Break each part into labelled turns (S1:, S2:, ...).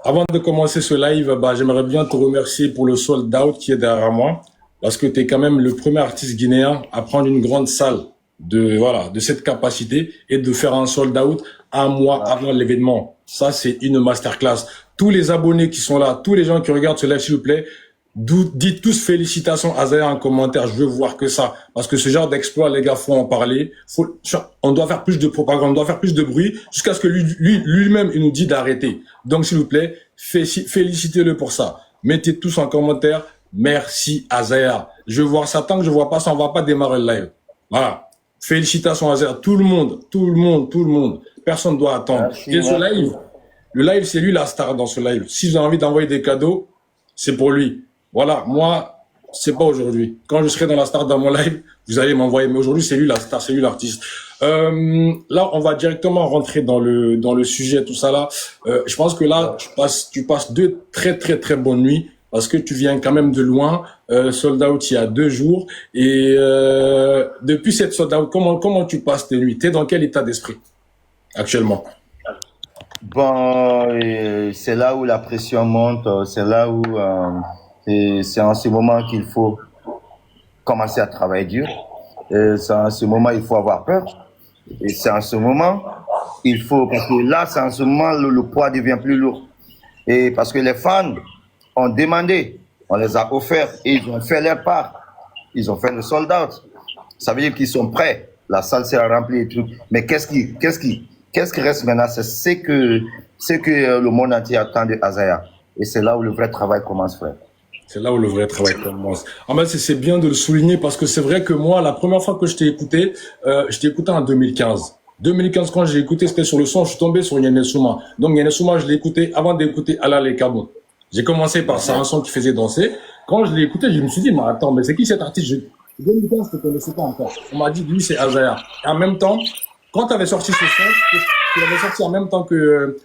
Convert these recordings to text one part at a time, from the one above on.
S1: Avant de commencer ce live, bah, j'aimerais bien te remercier pour le sold out qui est derrière moi, parce que tu es quand même le premier artiste guinéen à prendre une grande salle de cette capacité et de faire un sold out un mois avant l'événement. Ça, c'est une masterclass. Tous les abonnés qui sont là, tous les gens qui regardent ce live, s'il vous plaît, dites tous félicitations à Zaya en commentaire. Je veux voir que ça. Parce que ce genre d'exploit, les gars, faut en parler. On doit faire plus de propagande, on doit faire plus de bruit jusqu'à ce que lui-même, il nous dit d'arrêter. Donc, s'il vous plaît, félicitez-le pour ça. Mettez tous en commentaire. Merci à Zaya. Je veux voir ça. Tant que je vois pas ça, on va pas démarrer le live. Voilà. Félicitations à Zaya. Tout le monde, tout le monde, tout le monde. Personne ne doit attendre. Et ce live, le live, c'est lui la star dans ce live. Si vous avez envie d'envoyer des cadeaux, c'est pour lui. Voilà, moi, c'est pas aujourd'hui. Quand je serai dans la star dans mon live, vous allez m'envoyer. Mais aujourd'hui, c'est lui la star, c'est lui l'artiste. Là, on va directement rentrer dans le sujet, tout ça là. Je pense que là, tu passes deux très très très bonnes nuits parce que tu viens quand même de loin. Sold out il y a 2 jours et depuis cette sold out, comment tu passes tes nuits? T'es dans quel état d'esprit actuellement?
S2: Bon, c'est là où la pression monte, c'est là où c'est en ce moment qu'il faut commencer à travailler dur. C'est en ce moment il faut avoir peur. Et c'est en ce moment il faut, parce que là, c'est en ce moment le poids devient plus lourd. Et parce que les fans ont demandé, on les a offerts et ils ont fait leur part. Ils ont fait le sold out. Ça veut dire qu'ils sont prêts. La salle s'est remplie et tout. Mais qu'est-ce qui reste maintenant? C'est ce que le monde entier attend de Azaya. Et c'est là où le vrai travail commence, frère.
S1: C'est là où le vrai travail commence. En fait, c'est bien de le souligner parce que c'est vrai que moi, la première fois que je t'ai écouté en 2015. 2015, quand j'ai écouté, c'était sur le son, je suis tombé sur Yane Souma. Donc Yane Souma, je l'ai écouté avant d'écouter Ala Les Kabou. J'ai commencé par ça, un son qui faisait danser. Quand je l'ai écouté, je me suis dit, mais attends, mais c'est qui cet artiste? 2015, je ne connaissais pas encore. On m'a dit, lui, c'est Azaya. Et en même temps, quand tu avais sorti ce son, tu l'avais sorti en même temps que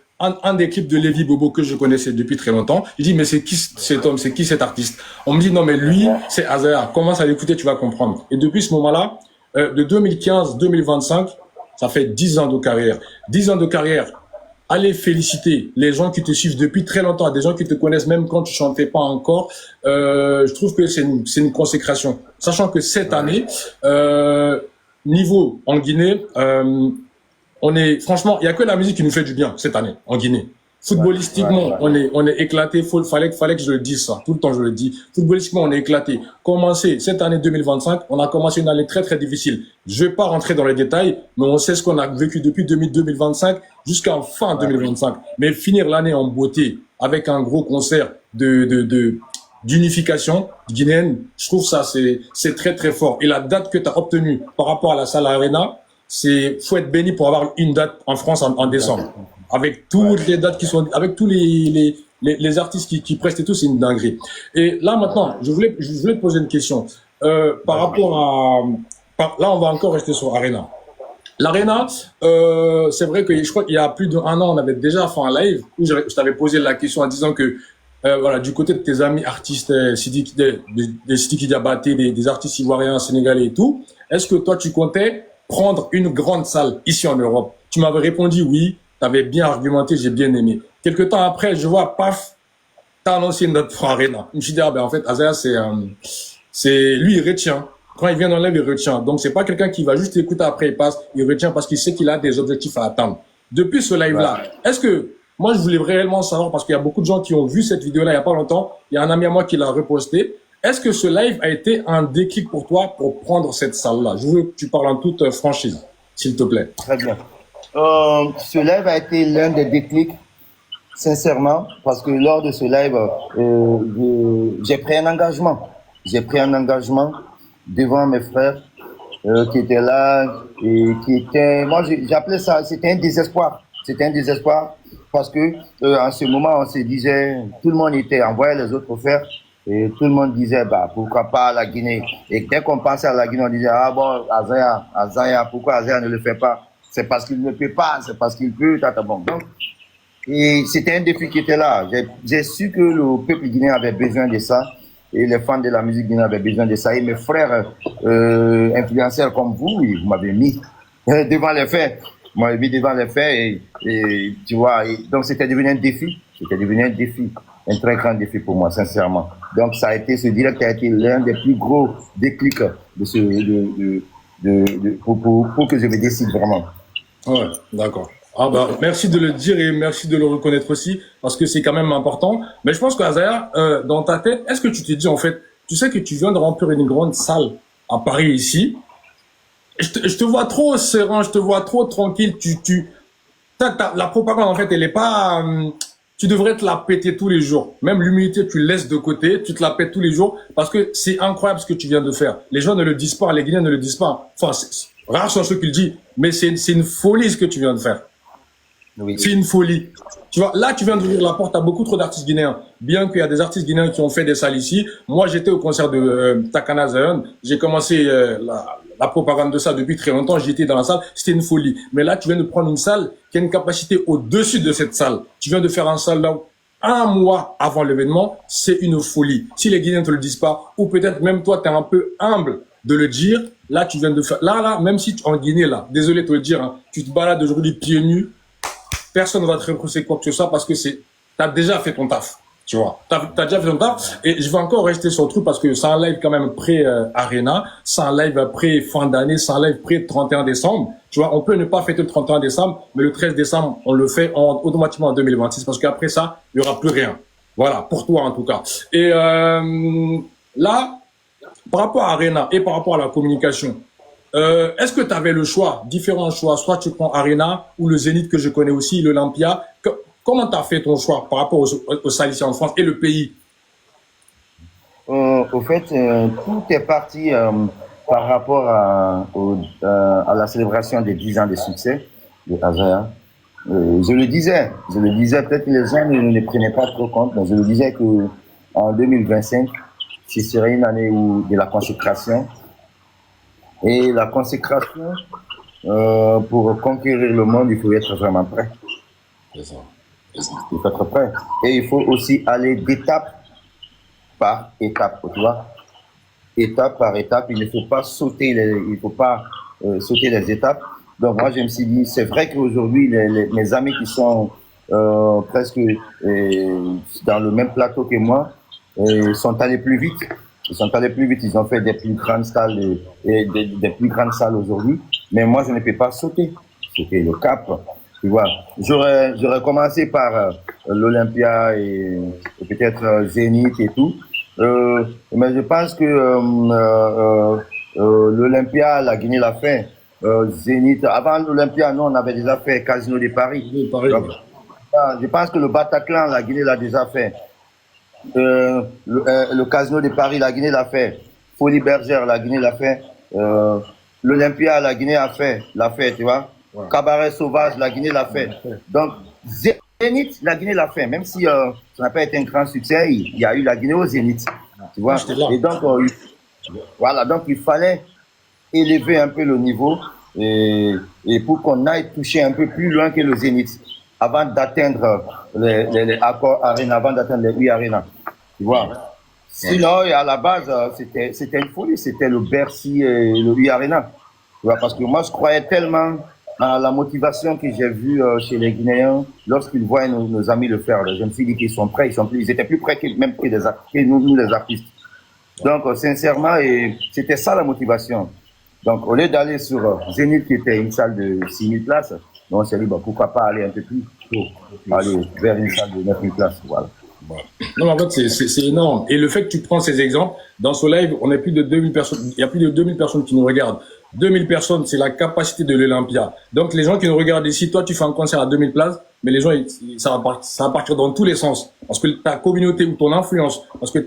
S1: un des clips de Lévi Bobo que je connaissais depuis très longtemps. Il dit, mais c'est qui cet homme? C'est qui cet artiste? On me dit, non, mais lui, c'est Azaya. Commence à l'écouter, tu vas comprendre. Et depuis ce moment-là, de 2015-2025, ça fait 10 ans de carrière. 10 ans de carrière. Allez féliciter les gens qui te suivent depuis très longtemps, des gens qui te connaissent même quand tu chantais pas encore. Je trouve que c'est une consécration. Sachant que cette année, niveau en Guinée, franchement, il y a que la musique qui nous fait du bien cette année en Guinée. Footballistiquement, on est éclaté. Fallait que je le dise ça. Tout le temps, je le dis. Footballistiquement, on est éclaté. Cette année 2025, on a commencé une année très, très difficile. Je vais pas rentrer dans les détails, mais on sait ce qu'on a vécu depuis 2025 jusqu'à fin 2025. Mais finir l'année en beauté avec un gros concert d'unification guinéenne, je trouve ça, c'est très, très fort. Et la date que tu as obtenue par rapport à la salle Arena, faut être béni pour avoir une date en France en décembre. Avec toutes les dates qui sont, avec tous les artistes qui prestent et tout, c'est une dinguerie. Et là, maintenant, je voulais te poser une question. Par rapport là, on va encore rester sur Arena. L'Arena, c'est vrai que je crois qu'il y a plus d'1 an, on avait déjà fait un live où je t'avais posé la question en disant que, voilà, du côté de tes amis artistes, des Sidiki Diabaté, des artistes ivoiriens, sénégalais et tout, est-ce que toi, tu comptais prendre une grande salle ici en Europe? Tu m'avais répondu oui. Tu avais bien argumenté, j'ai bien aimé. Quelque temps après, je vois, paf, t'as annoncé une date pour Arena. Je me suis dit, en fait, Azaya, lui, il retient. Quand il vient dans le live, il retient. Donc, c'est pas quelqu'un qui va juste écouter après, il passe, il retient parce qu'il sait qu'il a des objectifs à atteindre. Depuis ce live-là, est-ce que, moi, je voulais réellement savoir, parce qu'il y a beaucoup de gens qui ont vu cette vidéo-là il y a pas longtemps, il y a un ami à moi qui l'a reposté. Est-ce que ce live a été un déclic pour toi pour prendre cette salle-là? Je veux que tu parles en toute franchise, s'il te plaît.
S2: Très bien. Ce live a été l'un des déclics, sincèrement, parce que lors de ce live, j'ai pris un engagement. J'ai pris un engagement devant mes frères qui étaient là et qui étaient... Moi, j'appelais ça, c'était un désespoir. C'était un désespoir parce que en ce moment, on se disait, tout le monde était envoyé les autres faire et tout le monde disait, bah, pourquoi pas la Guinée? Et dès qu'on pensait à la Guinée, on disait, ah bon, Azaya, pourquoi Azaya ne le fait pas? C'est parce qu'il ne peut pas, c'est parce qu'il peut, bon. Donc, et c'était un défi qui était là. J'ai su que le peuple guinéen avait besoin de ça et les fans de la musique guinéenne avaient besoin de ça. Et mes frères influenceurs comme vous, vous m'avez mis devant les faits. Vous m'avez mis devant les faits et tu vois, donc c'était devenu un défi. C'était devenu un défi, un très grand défi pour moi, sincèrement. Donc, ça a été, ce direct a été l'un des plus gros déclics pour que je me décide vraiment.
S1: Ouais, d'accord. Ah bah, merci de le dire et merci de le reconnaître aussi, parce que c'est quand même important. Mais je pense qu'Azaya, dans ta tête, est-ce que tu te dis, en fait, tu sais que tu viens de remplir une grande salle à Paris ici, je te vois trop serein, je te vois trop tranquille, la propagande, en fait, elle est pas, tu devrais te la péter tous les jours. Même l'humilité, tu le laisses de côté, tu te la pètes tous les jours, parce que c'est incroyable ce que tu viens de faire. Les gens ne le disent pas, les Guinéens ne le disent pas. Enfin, rares sont ceux qui le disent, mais c'est une folie ce que tu viens de faire.
S2: Oui.
S1: C'est une folie. Tu vois, là, tu viens d'ouvrir la porte à beaucoup trop d'artistes guinéens. Bien qu'il y a des artistes guinéens qui ont fait des salles ici. Moi, j'étais au concert de Takana Zion. J'ai commencé la propagande de ça depuis très longtemps. J'étais dans la salle. C'était une folie. Mais là, tu viens de prendre une salle qui a une capacité au-dessus de cette salle. Tu viens de faire un salle là un mois avant l'événement. C'est une folie. Si les Guinéens te le disent pas, ou peut-être même toi, tu es un peu humble de le dire, là, tu viens de faire... Là, même si tu en Guinée, là, désolé de te le dire, hein, tu te balades aujourd'hui pieds nus, personne ne va te reprocher quoi que ce soit parce que t'as déjà fait ton taf, tu vois. T'as déjà fait ton taf. Et je vais encore rester sur le truc parce que c'est un live quand même pré-Arena, c'est un live pré-fin d'année, c'est un live pré-31 décembre. Tu vois, on peut ne pas fêter le 31 décembre, mais le 13 décembre, on le fait automatiquement en 2026 parce qu'après ça, il y aura plus rien. Voilà, pour toi en tout cas. Et là, par rapport à Arena et par rapport à la communication, est-ce que tu avais le choix, différents choix, soit tu prends Arena ou le Zénith que je connais aussi, l'Olympia. Comment tu as fait ton choix par rapport aux salles ici en France et le pays?
S2: Au fait, tout est parti par rapport à la célébration des 10 ans de succès de Azaya. Je le disais, peut-être que les gens ne prenaient pas trop compte, mais je le disais que en 2025, ce serait une année de la consécration. Et la consécration, pour conquérir le monde, il faut être vraiment prêt.
S1: C'est ça.
S2: Il faut être prêt. Et il faut aussi aller d'étape par étape, tu vois. Étape par étape, il ne faut pas sauter sauter les étapes. Donc moi, je me suis dit, c'est vrai qu'aujourd'hui, mes amis qui sont presque dans le même plateau que moi, sont allés plus vite. Ils sont allés plus vite, ils ont fait des plus grandes salles, des plus grandes salles aujourd'hui. Mais moi, je ne peux pas sauter. C'était le cap. Tu vois, j'aurais commencé par l'Olympia et peut-être Zénith et tout. Mais je pense que l'Olympia, la Guinée l'a fait. Zénith, avant l'Olympia, nous, on avait déjà fait Casino de Paris. Donc, je pense que le Bataclan, la Guinée l'a déjà fait. Le Casino de Paris, la Guinée l'a fait. Folie Bergère, la Guinée l'a fait. L'Olympia, la Guinée l'a fait, tu vois. Ouais. Cabaret Sauvage, la Guinée l'a fait. Donc, Zénith, la Guinée l'a fait. Même si ça n'a pas été un grand succès, il y a eu la Guinée au Zénith. Tu vois. Et donc, voilà, donc il fallait élever un peu le niveau et pour qu'on aille toucher un peu plus loin que le Zénith avant d'atteindre les accords Arena, avant d'atteindre les 8 Arena. Tu vois. Sinon, à la base, c'était une folie. C'était le Bercy et le 8 Arena. Tu vois, parce que moi, je croyais tellement à la motivation que j'ai vue chez les Guinéens lorsqu'ils voient nos amis le faire. Je me suis dit qu'ils sont prêts, ils étaient plus prêts que nous les artistes. Donc, sincèrement, c'était ça la motivation. Donc, au lieu d'aller sur Zénith, qui était une salle de 6 000 places, on s'est dit, pourquoi pas aller un peu plus haut, aller vers une salle de 9 000 places. Voilà.
S1: Non, mais en fait, c'est énorme. Et le fait que tu prends ces exemples, dans ce live, on a plus de 2000 personnes, il y a plus de 2000 personnes qui nous regardent. 2000 personnes, c'est la capacité de l'Olympia. Donc, les gens qui nous regardent ici, toi, tu fais un concert à 2000 places, mais les gens, ça va partir dans tous les sens. Parce que ta communauté ou ton influence, parce que je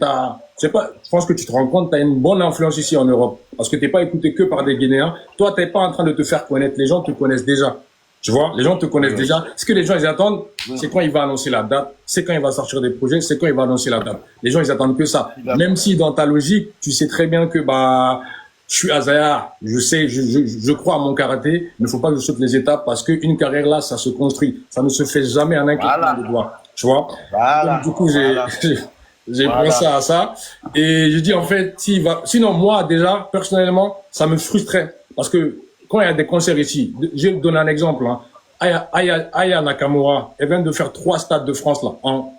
S1: sais pas, je pense que tu te rends compte, tu as une bonne influence ici en Europe. Parce que t'es pas écouté que par des Guinéens. Toi, t'es pas en train de te faire connaître. Les gens te connaissent déjà. Tu vois, les gens te connaissent déjà. Ce que les gens, ils attendent, c'est quand il va annoncer la date, c'est quand il va sortir des projets, c'est quand il va annoncer la date. Les gens, ils attendent que ça. Même si dans ta logique, tu sais très bien que, je suis Azaya, je sais, je crois à mon karaté, mais il faut pas que je saute les étapes parce qu'une carrière là, ça se construit. Ça ne se fait jamais en un claquement de doigts. Tu vois? Donc, du coup, j'ai pensé à ça. Et je dis, en fait, sinon, moi, déjà, personnellement, ça me frustrait. Parce que, quand il y a des concerts ici, je vais te donner un exemple, hein. Aya Nakamura, elle vient de faire 3 stades de France là, en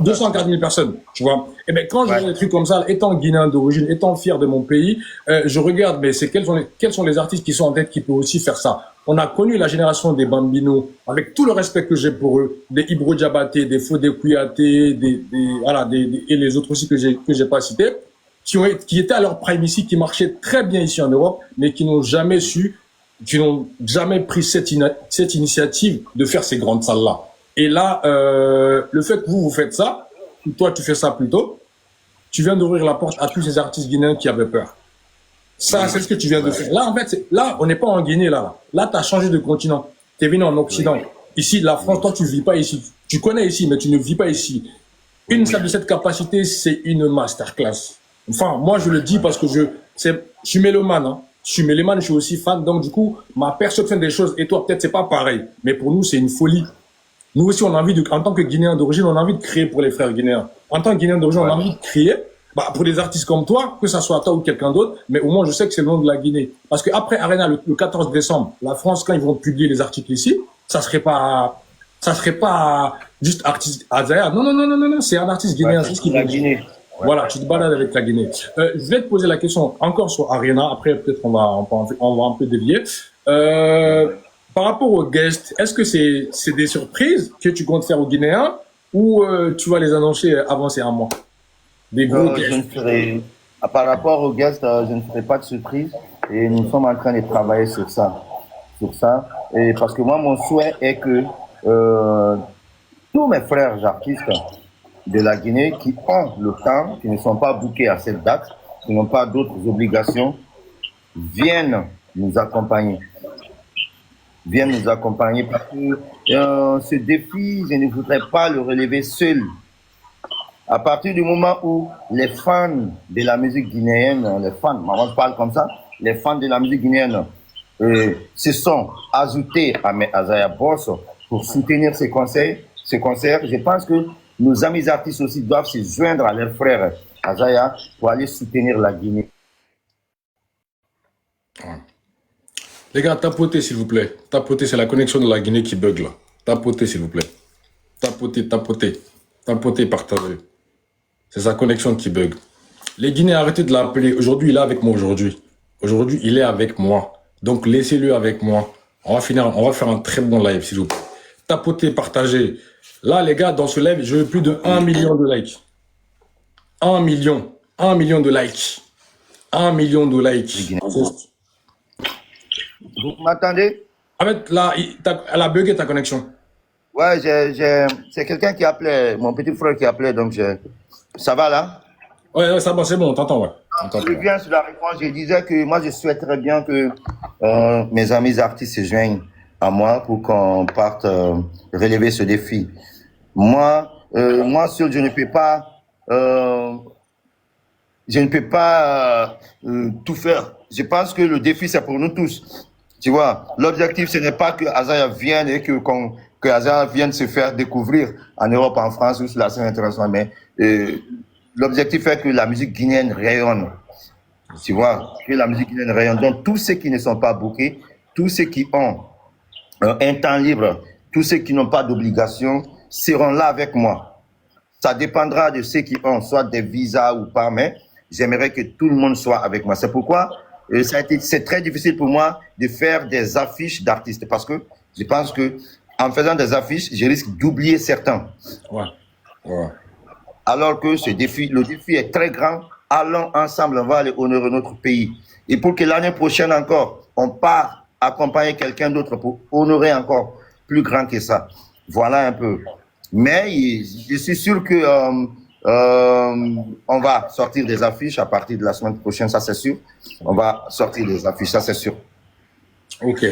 S1: 240 000 personnes, tu vois. Et ben quand je vois des trucs comme ça, étant guinéen d'origine, étant fier de mon pays, je regarde, mais c'est quels sont les artistes qui sont en tête qui peuvent aussi faire ça. On a connu la génération des Bambino, avec tout le respect que j'ai pour eux, des Ibro Diabaté, des Fodé Kouyaté, et les autres aussi que j'ai pas cités, qui étaient à leur prime ici, qui marchaient très bien ici en Europe, mais qui n'ont jamais pris cette initiative de faire ces grandes salles-là. Et là, le fait que vous faites ça, toi tu fais ça plutôt, tu viens d'ouvrir la porte à tous ces artistes guinéens qui avaient peur. Ça, c'est ce que tu viens de faire. Là, en fait, là, on n'est pas en Guinée, là. Là, tu as changé de continent. Tu es venu en Occident. Ici, la France, toi, tu vis pas ici. Tu connais ici, mais tu ne vis pas ici. Une salle de cette capacité, c'est une masterclass. Enfin, moi, je le dis parce que je suis mélomane, hein. Je suis mélomane, je suis aussi fan. Donc, du coup, ma perception des choses, et toi, peut-être, c'est pas pareil. Mais pour nous, c'est une folie. Nous aussi, on a envie en tant que Guinéens d'origine, on a envie de créer pour les frères guinéens. En tant que Guinéens d'origine, on a envie de créer, pour des artistes comme toi, que ça soit toi ou quelqu'un d'autre, mais au moins, je sais que c'est le nom de la Guinée. Parce que après Arena, le 14 décembre, la France, quand ils vont publier les articles ici, ça serait pas juste artiste Azaya. Non, non, non, non, non, non, c'est un artiste guinéen. C'est ce qui
S2: la Guinée.
S1: Voilà, tu te balades avec la Guinée. Je vais te poser la question encore sur Arena. Après, peut-être on va un peu dévier. Par rapport aux guests, est-ce que c'est des surprises que tu comptes faire aux Guinéens ou tu vas les annoncer avancer un mois? Des gros guests.
S2: Par rapport aux guests, je ne ferai pas de surprise et nous sommes en train de travailler sur ça. Et parce que moi, mon souhait est que tous mes frères artistes de la Guinée qui ont le temps, qui ne sont pas bookés à cette date, qui n'ont pas d'autres obligations, viennent nous accompagner. Parce que ce défi, je ne voudrais pas le relever seul. À partir du moment où les fans de la musique guinéenne, moi je parle comme ça, les fans de la musique guinéenne se sont ajoutés à mes Azaya Boss pour soutenir ces concerts, je pense que nos amis artistes aussi doivent se joindre à leurs frères Azaya pour aller soutenir la Guinée.
S1: Les gars, tapotez s'il vous plaît. Tapotez, c'est la connexion de la Guinée qui bug là. Tapotez s'il vous plaît. Tapotez, partagez. C'est sa connexion qui bug. Les Guinéens, arrêtez de l'appeler. Aujourd'hui, il est avec moi aujourd'hui. Aujourd'hui, il est avec moi. Donc, laissez-le avec moi. On va faire un très bon live, s'il vous plaît. Tapotez, partagez. Là, les gars, dans ce live, je veux plus de 1 million de likes. 1 million. 1 million de likes. 1 million de likes.
S2: Vous m'entendez?
S1: En fait, là, elle a bugué ta connexion.
S2: Ouais, c'est quelqu'un qui appelait, mon petit frère qui appelait, donc ça va là?
S1: Ouais, ça va, c'est bon, on t'entend, ouais.
S2: Je reviens sur la réponse, je disais que moi je souhaiterais bien que mes amis artistes se joignent à moi pour qu'on parte relever ce défi. Moi seul, je ne peux pas tout faire. Je pense que le défi, c'est pour nous tous. Tu vois, l'objectif, ce n'est pas que Azaya vienne et que Azaya vienne se faire découvrir en Europe, en France ou sur la scène internationale, mais l'objectif est que la musique guinéenne rayonne. Tu vois, que la musique guinéenne rayonne. Donc, tous ceux qui ne sont pas bookés, tous ceux qui ont un temps libre, tous ceux qui n'ont pas d'obligation seront là avec moi. Ça dépendra de ceux qui ont soit des visas ou pas, mais j'aimerais que tout le monde soit avec moi. C'est pourquoi c'est très difficile pour moi de faire des affiches d'artistes parce que je pense que en faisant des affiches, je risque d'oublier certains.
S1: Ouais.
S2: Alors que le défi est très grand. Allons ensemble, on va aller honorer notre pays. Et pour que l'année prochaine encore, on part accompagner quelqu'un d'autre pour honorer encore plus grand que ça. Voilà un peu. Mais je suis sûr que on va sortir des affiches à partir de la semaine prochaine, ça c'est sûr. On va sortir des affiches, ça c'est sûr.
S1: Ok.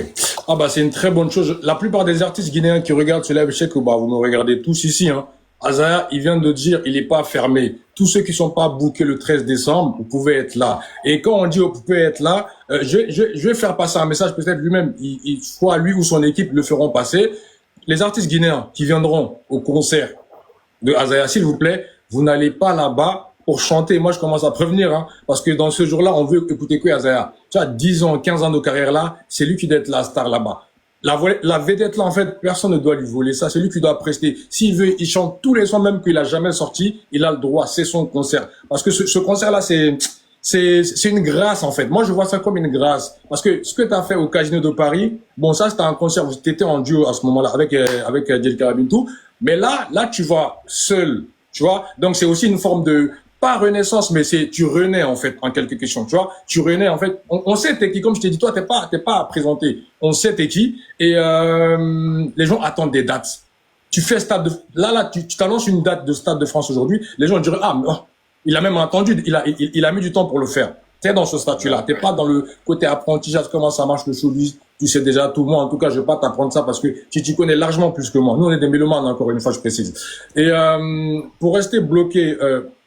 S1: C'est une très bonne chose. La plupart des artistes guinéens qui regardent ce live, je sais que vous me regardez tous ici. Hein. Azaya, il vient de dire, il n'est pas fermé. Tous ceux qui sont pas bookés le 13 décembre, vous pouvez être là. Et quand on dit vous pouvez être là, je vais faire passer un message, peut-être lui-même, soit lui ou son équipe le feront passer. Les artistes guinéens qui viendront au concert de Azaya, s'il vous plaît, vous n'allez pas là-bas pour chanter. Moi, je commence à prévenir, hein, parce que dans ce jour-là, on veut écouter que Azaya. Tu as 10 ans, 15 ans de carrière là, c'est lui qui doit être la star là-bas. la vedette là, en fait, personne ne doit lui voler ça. C'est lui qui doit prester. S'il veut, il chante tous les sons, même qu'il a jamais sorti, il a le droit. C'est son concert. Parce que ce concert-là, c'est une grâce, en fait. Moi, je vois ça comme une grâce. Parce que ce que tu as fait au Casino de Paris, bon, ça, c'était un concert où tu étais en duo à ce moment-là avec Djel Karabintou. Mais là, tu vas seul. Tu vois? Donc, c'est aussi une forme de, pas renaissance, mais tu renais, en fait, en quelques questions, tu vois. Tu renais, en fait, on sait t'es qui, comme je t'ai dit, toi, t'es pas à présenter. On sait t'es qui, et, les gens attendent des dates. Tu fais là, tu t'annonces une date de Stade de France aujourd'hui, les gens diraient, ah, mais, oh, il a même entendu, il a mis du temps pour le faire. T'es dans ce statut-là. T'es pas dans le côté apprentissage, comment ça marche le showbiz. Tu sais déjà tout. Moi, en tout cas, je vais pas t'apprendre ça parce que tu connais largement plus que moi. Nous, on est des mélomanes, encore une fois, je précise. Et, pour rester bloqué,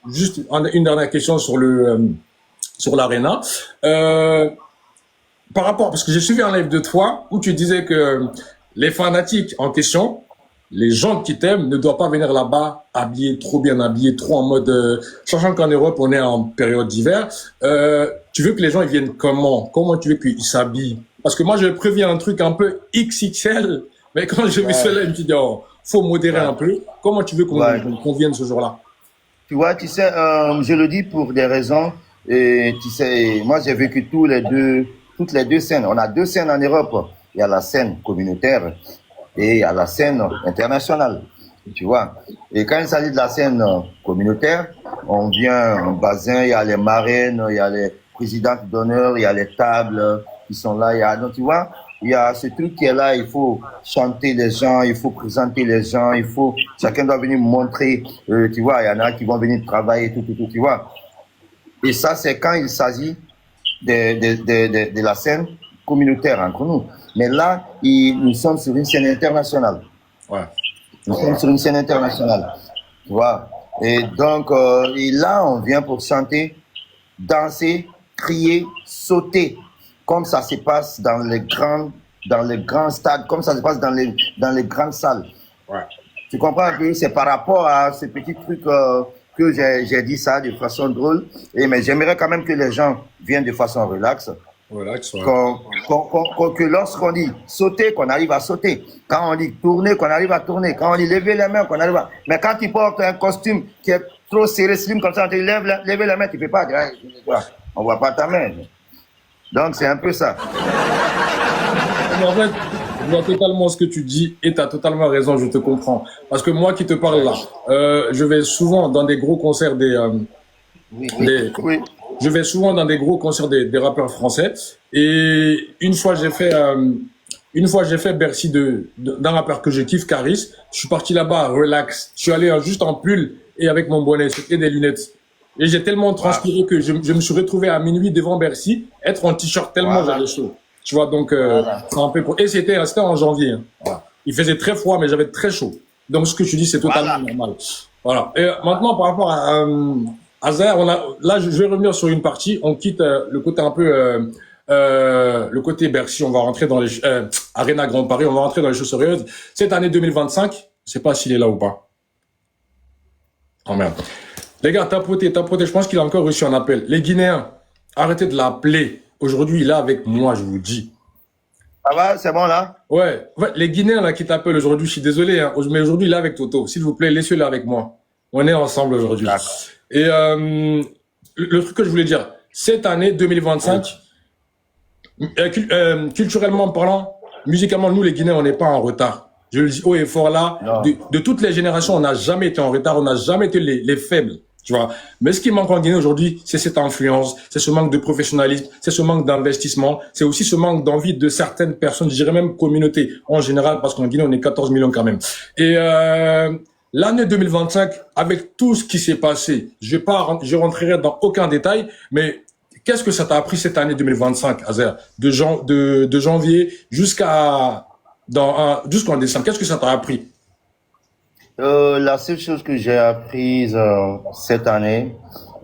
S1: juste une dernière question sur l'Arena. Par rapport, parce que j'ai suivi un live de toi où tu disais que les fanatiques en question, les gens qui t'aiment ne doivent pas venir là-bas habillés, trop bien habillés, trop en mode, sachant qu'en Europe on est en période d'hiver. Tu veux que les gens ils viennent comment? Comment tu veux qu'ils s'habillent? Parce que moi je préviens un truc un peu XXL, mais quand je me suis là, je me suis dit oh, faut modérer un peu. Comment tu veux qu'on vienne ce jour-là?
S2: Tu vois, tu sais, je le dis pour des raisons. Et tu sais, moi j'ai vécu toutes les deux scènes. On a deux scènes en Europe. Il y a la scène communautaire et il y a la scène internationale. Tu vois. Et quand il s'agit de la scène communautaire, on vient en bassin, il y a les marraines, il y a les présidentes d'honneur, il y a les tables qui sont là. Donc tu vois, il y a ce truc qui est là, il faut chanter les gens, il faut présenter les gens, chacun doit venir montrer, tu vois, il y en a qui vont venir travailler, tout, tu vois. Et ça, c'est quand il s'agit de la scène communautaire entre nous. Mais là, nous sommes sur une scène internationale.
S1: Ouais.
S2: Nous sommes sur une scène internationale. Tu vois. Et donc, et là, on vient pour chanter, danser, crier, sauter, comme ça se passe dans les grands stades, comme ça se passe dans les grandes salles.
S1: Ouais.
S2: Tu comprends un peu? C'est par rapport à ce petit truc que j'ai dit ça de façon drôle. Mais j'aimerais quand même que les gens viennent de façon relaxe.
S1: Relax, ouais.
S2: Que lorsqu'on dit sauter, qu'on arrive à sauter. Quand on dit tourner, qu'on arrive à tourner. Quand on dit lever les mains, qu'on arrive à... Mais quand tu portes un costume qui est trop serré, slim, comme ça, on te dit lever les mains, tu ne peux pas. On ne voit pas ta main. Donc, c'est un peu ça.
S1: En fait, je vois totalement ce que tu dis et tu as totalement raison, je te comprends. Parce que moi qui te parle là, je vais souvent dans des gros concerts
S2: Oui.
S1: Je vais souvent dans des gros concerts des rappeurs français et une fois j'ai fait Bercy d'un rappeur que je kiffe, Caris. Je suis parti là-bas, relax. Je suis allé juste en pull et avec mon bonnet et des lunettes. Et j'ai tellement transpiré que je me suis retrouvé à minuit devant Bercy, être en t-shirt tellement j'avais chaud. Tu vois, donc c'est un peu et c'était en janvier. Hein. Voilà. Il faisait très froid, mais j'avais très chaud. Donc ce que tu dis, c'est totalement normal. Voilà. Et maintenant, par rapport à Zahir, là, je vais revenir sur une partie. On quitte le côté un peu le côté Bercy. On va rentrer dans les Arena Grand Paris. On va rentrer dans les choses sérieuses. Cette année 2025, je sais pas s'il est là ou pas. Oh merde. Les gars, tapotez. Je pense qu'il a encore reçu un appel. Les Guinéens, arrêtez de l'appeler. Aujourd'hui, il est avec moi, je vous dis.
S2: Ça va, c'est bon là?
S1: Ouais. Les Guinéens là qui t'appellent aujourd'hui, je suis désolé, hein, mais aujourd'hui, il est avec Toto. S'il vous plaît, laissez-le avec moi. On est ensemble aujourd'hui. Et le truc que je voulais dire, cette année 2025, culturellement parlant, musicalement, nous les Guinéens, on n'est pas en retard. Je le dis haut et fort là. De toutes les générations, on n'a jamais été en retard, on n'a jamais été les faibles. Tu vois. Mais ce qui manque en Guinée aujourd'hui, c'est cette influence, c'est ce manque de professionnalisme, c'est ce manque d'investissement, c'est aussi ce manque d'envie de certaines personnes, je dirais même communautés en général, parce qu'en Guinée, on est 14 millions quand même. Et l'année 2025, avec tout ce qui s'est passé, je rentrerai dans aucun détail, mais qu'est-ce que ça t'a appris cette année 2025, Azer, de janvier jusqu'en décembre? Qu'est-ce que ça t'a appris?
S2: La seule chose que j'ai apprise cette année,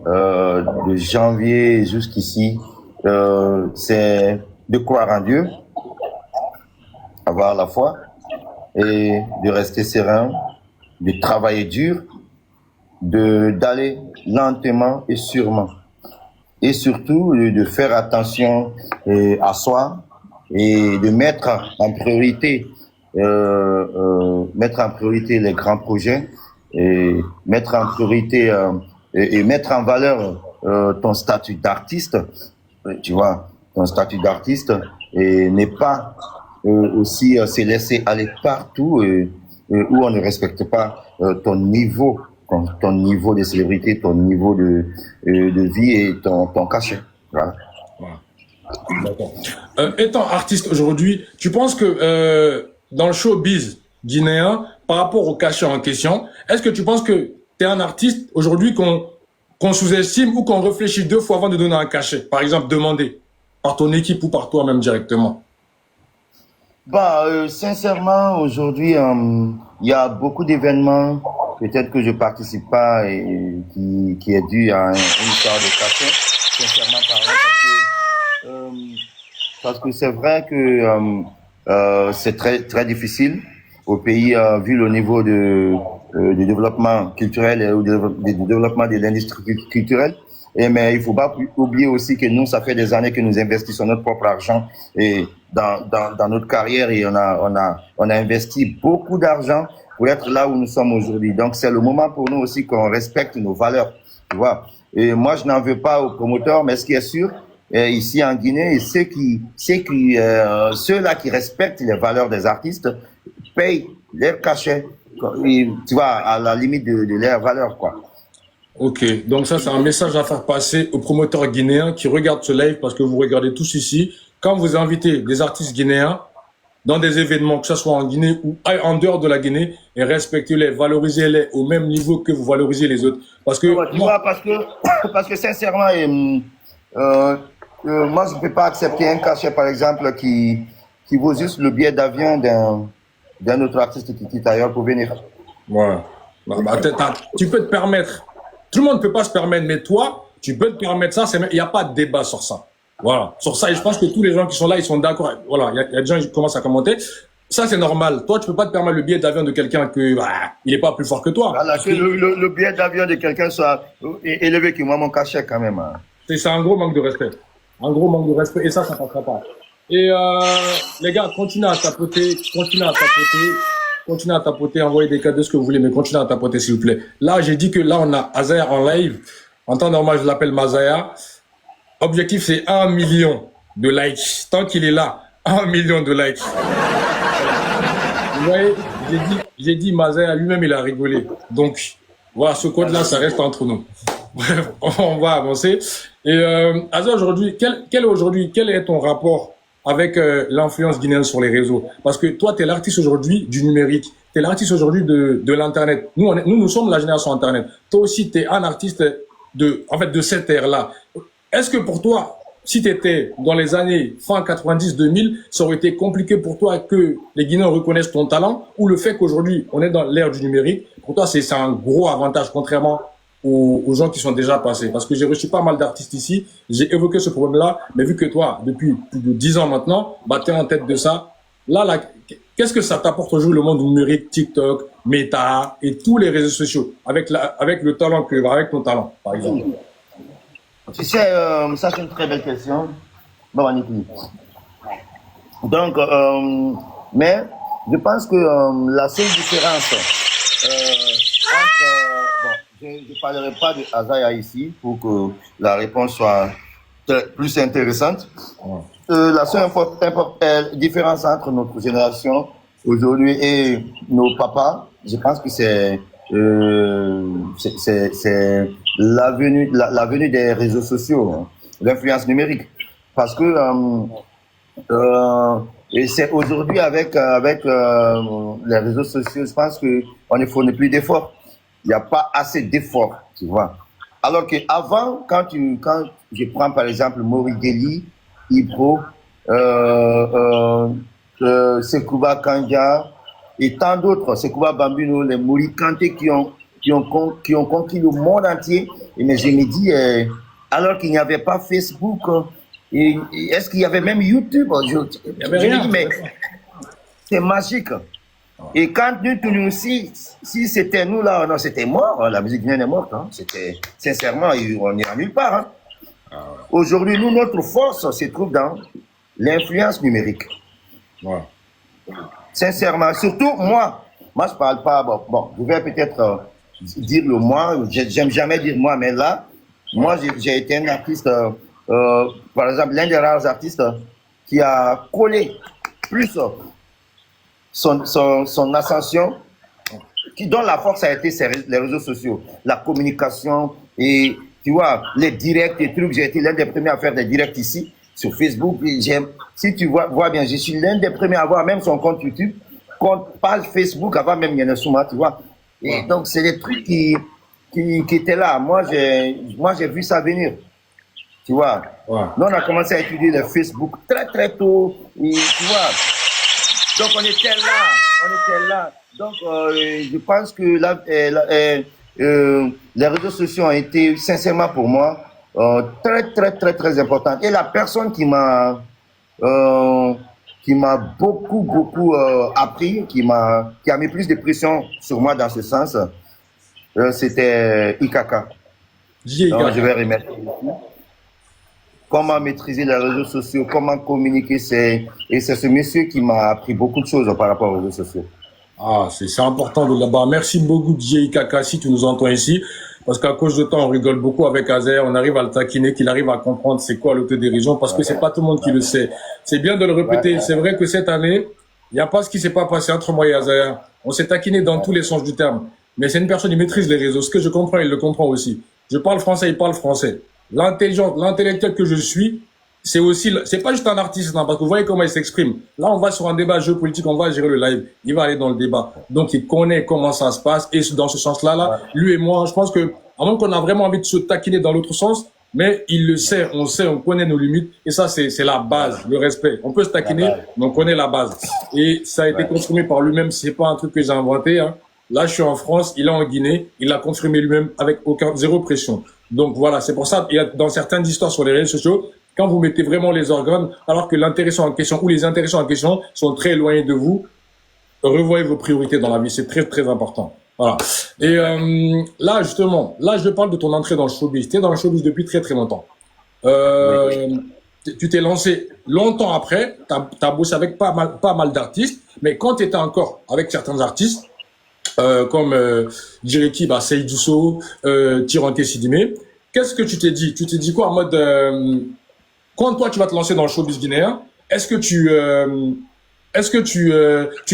S2: de janvier jusqu'ici, c'est de croire en Dieu, avoir la foi et de rester serein, de travailler dur, d'aller lentement et sûrement. Et surtout, de faire attention à soi et de mettre en priorité les grands projets et mettre en priorité et mettre en valeur ton statut d'artiste, tu vois, ton statut d'artiste et n'est pas aussi se laisser aller partout où on ne respecte pas ton niveau de célébrité, ton niveau de vie et ton cachet. Voilà.
S1: Voilà. D'accord. Étant artiste aujourd'hui, tu penses que dans le showbiz guinéen, par rapport au cachet en question, est-ce que tu penses que tu es un artiste aujourd'hui qu'on sous-estime ou qu'on réfléchit 2 fois avant de donner un cachet? Par exemple, demander par ton équipe ou par toi-même directement.
S2: Bah, sincèrement, aujourd'hui, il y a beaucoup d'événements, peut-être que je participe pas et qui est dû à une histoire de cachet, sincèrement parlant, parce que c'est vrai que c'est très très difficile au pays vu le niveau de développement culturel et de développement de l'industrie culturelle. Mais il faut pas oublier aussi que nous, ça fait des années que nous investissons notre propre argent et dans notre carrière et on a investi beaucoup d'argent pour être là où nous sommes aujourd'hui. Donc c'est le moment pour nous aussi qu'on respecte nos valeurs, tu vois. Et moi, je n'en veux pas aux promoteurs, mais ce qui est sûr, ici en Guinée, ceux-là qui respectent les valeurs des artistes payent leur cachet, tu vois, à la limite de leurs valeurs, quoi.
S1: Ok, donc ça c'est un message à faire passer aux promoteurs guinéens qui regardent ce live parce que vous regardez tous ici. Quand vous invitez des artistes guinéens dans des événements, que ce soit en Guinée ou en dehors de la Guinée, et respectez-les, valorisez-les au même niveau que vous valorisez les autres. Parce que,
S2: tu vois, parce que sincèrement, moi je ne peux pas accepter un cachet par exemple qui vaut juste le billet d'avion d'un autre artiste qui quitte ailleurs pour venir.
S1: voilà. Tu peux te permettre. Tout le monde ne peut pas se permettre, mais toi, tu peux te permettre ça. Il n'y a pas de débat sur ça. Voilà. Sur ça, et je pense que tous les gens qui sont là, ils sont d'accord. Voilà. Il y a des gens qui commencent à commenter. Ça, c'est normal. Toi, tu peux pas te permettre le billet d'avion de quelqu'un il n'est pas plus fort que toi.
S2: Voilà, que le billet d'avion de quelqu'un soit élevé que moi, mon cachet quand même. Hein.
S1: C'est un gros manque de respect. Un gros manque de respect. Et ça passera pas. Et les gars, continuez à tapoter. Continuez à tapoter, envoyer des cadeaux, ce que vous voulez, mais continuez à tapoter, s'il vous plaît. Là, j'ai dit que là, on a Azaya en live. En temps normal, je l'appelle Mazaya. Objectif, c'est 1 million de likes. Tant qu'il est là, 1 million de likes. Vous voyez, j'ai dit Mazaya, lui-même, il a rigolé. Donc, voilà, ce code-là, ça reste entre nous. Bref, on va avancer. Et Azaya, aujourd'hui, quel est ton rapport avec l'influence guinéenne sur les réseaux? Parce que toi, tu es l'artiste aujourd'hui du numérique. Tu es l'artiste aujourd'hui de l'Internet. Nous sommes la génération Internet. Toi aussi, tu es un artiste de cette ère-là. Est-ce que pour toi, si tu étais dans les années fin 90-2000, ça aurait été compliqué pour toi que les Guinéens reconnaissent ton talent, ou le fait qu'aujourd'hui, on est dans l'ère du numérique, pour toi, c'est un gros avantage, contrairement aux gens qui sont déjà passés? Parce que j'ai reçu pas mal d'artistes ici, j'ai évoqué ce problème-là, mais vu que toi, depuis plus de 10 ans maintenant, tu es en tête de ça. Là, qu'est-ce que ça t'apporte aujourd'hui, le monde du numérique, TikTok, Meta et tous les réseaux sociaux, avec le talent avec ton talent, par exemple?
S2: Tu sais, ça c'est une très belle question. Bon, donc, mais je pense que la seule différence je ne parlerai pas de Azaya ici pour que la réponse soit plus intéressante. La seule différence entre notre génération aujourd'hui et nos papas, je pense que c'est la venue des réseaux sociaux, hein, l'influence numérique. Parce que et c'est aujourd'hui avec les réseaux sociaux, je pense qu'on ne fournit plus d'efforts. Il n'y a pas assez d'efforts, tu vois. Alors qu'avant, quand je prends par exemple Maurice Deli, Ibro, Sekouba Kanja et tant d'autres, Sekouba Bambino, les Mouri Kanté qui ont conquis le monde entier. Mais je me dis, alors qu'il n'y avait pas Facebook, est-ce qu'il y avait même YouTube? Je me dis, mais c'est magique. Et quand nous aussi, si c'était nous là, non, c'était mort, la musique guinéenne est morte. Hein. C'était, sincèrement, on n'ira nulle part. Hein. Aujourd'hui, nous, notre force se trouve dans l'influence numérique.
S1: Ouais.
S2: Sincèrement, surtout moi. Moi, je parle pas. Bon, je vais peut-être dire le moi. J'aime jamais dire moi, mais là, moi, j'ai été un artiste, par exemple, l'un des rares artistes qui a collé plus son ascension, qui dont la force a été les réseaux sociaux, la communication et, tu vois, les directs et trucs. J'ai été l'un des premiers à faire des directs ici, sur Facebook. Si tu vois bien, je suis l'un des premiers à avoir même son compte YouTube, compte page Facebook, avant même Yanesuma, tu vois. Et donc, c'est des trucs qui étaient là. Moi, j'ai vu ça venir. Tu vois. Nous, on a commencé à étudier le Facebook très, très tôt. Et, tu vois. Donc, on était là. Donc, je pense que les réseaux sociaux ont été, sincèrement pour moi, très, très, très, très importants. Et la personne qui m'a beaucoup, beaucoup appris, qui a mis plus de pression sur moi dans ce sens, c'était Ikaka. Donc, je vais remettre comment maîtriser les réseaux sociaux, comment communiquer. Et c'est ce monsieur qui m'a appris beaucoup de choses par rapport aux réseaux sociaux.
S1: Ah, c'est important de là-bas. Merci beaucoup, DJ Ikaka, si tu nous entends ici. Parce qu'à cause de temps, on rigole beaucoup avec Azer. On arrive à le taquiner, qu'il arrive à comprendre c'est quoi l'autodérision. Parce que c'est pas tout le monde qui le sait. C'est bien de le répéter. C'est vrai que cette année, il n'y a pas ce qui s'est pas passé entre moi et Azer. On s'est taquiné dans tous les sens du terme. Mais c'est une personne qui maîtrise les réseaux. Ce que je comprends, il le comprend aussi. Je parle français, il parle français. L'intellectuel que je suis, c'est aussi, c'est pas juste un artiste, non, parce que vous voyez comment il s'exprime. Là, on va sur un débat géopolitique, on va gérer le live. Il va aller dans le débat. Donc, il connaît comment ça se passe. Et dans ce sens-là, lui et moi, je pense que, à moins qu'on a vraiment envie de se taquiner dans l'autre sens, mais il le sait, on connaît nos limites. Et ça, c'est la base, le respect. On peut se taquiner, mais on connaît la base. Et ça a été confirmé par lui-même. C'est pas un truc que j'ai inventé, hein. Là, je suis en France, il est en Guinée, il l'a confirmé lui-même avec zéro pression. Donc voilà, c'est pour ça, il y a dans certaines histoires sur les réseaux sociaux, quand vous mettez vraiment les organes, alors que l'intéressant en question ou les intéressants en question sont très éloignés de vous, revoyez vos priorités dans la vie, c'est très très important. Voilà. Et là justement, là je parle de ton entrée dans le showbiz. Tu es dans le showbiz depuis très très longtemps. Tu t'es lancé longtemps après, tu as bossé avec pas mal d'artistes, mais quand tu étais encore avec certains artistes, comme Jireki, Seydou Sow, Tirante Sidimé, qu'est-ce que tu t'es dit? Tu t'es dit quoi en mode quand toi tu vas te lancer dans le showbiz guinéen, est-ce que tu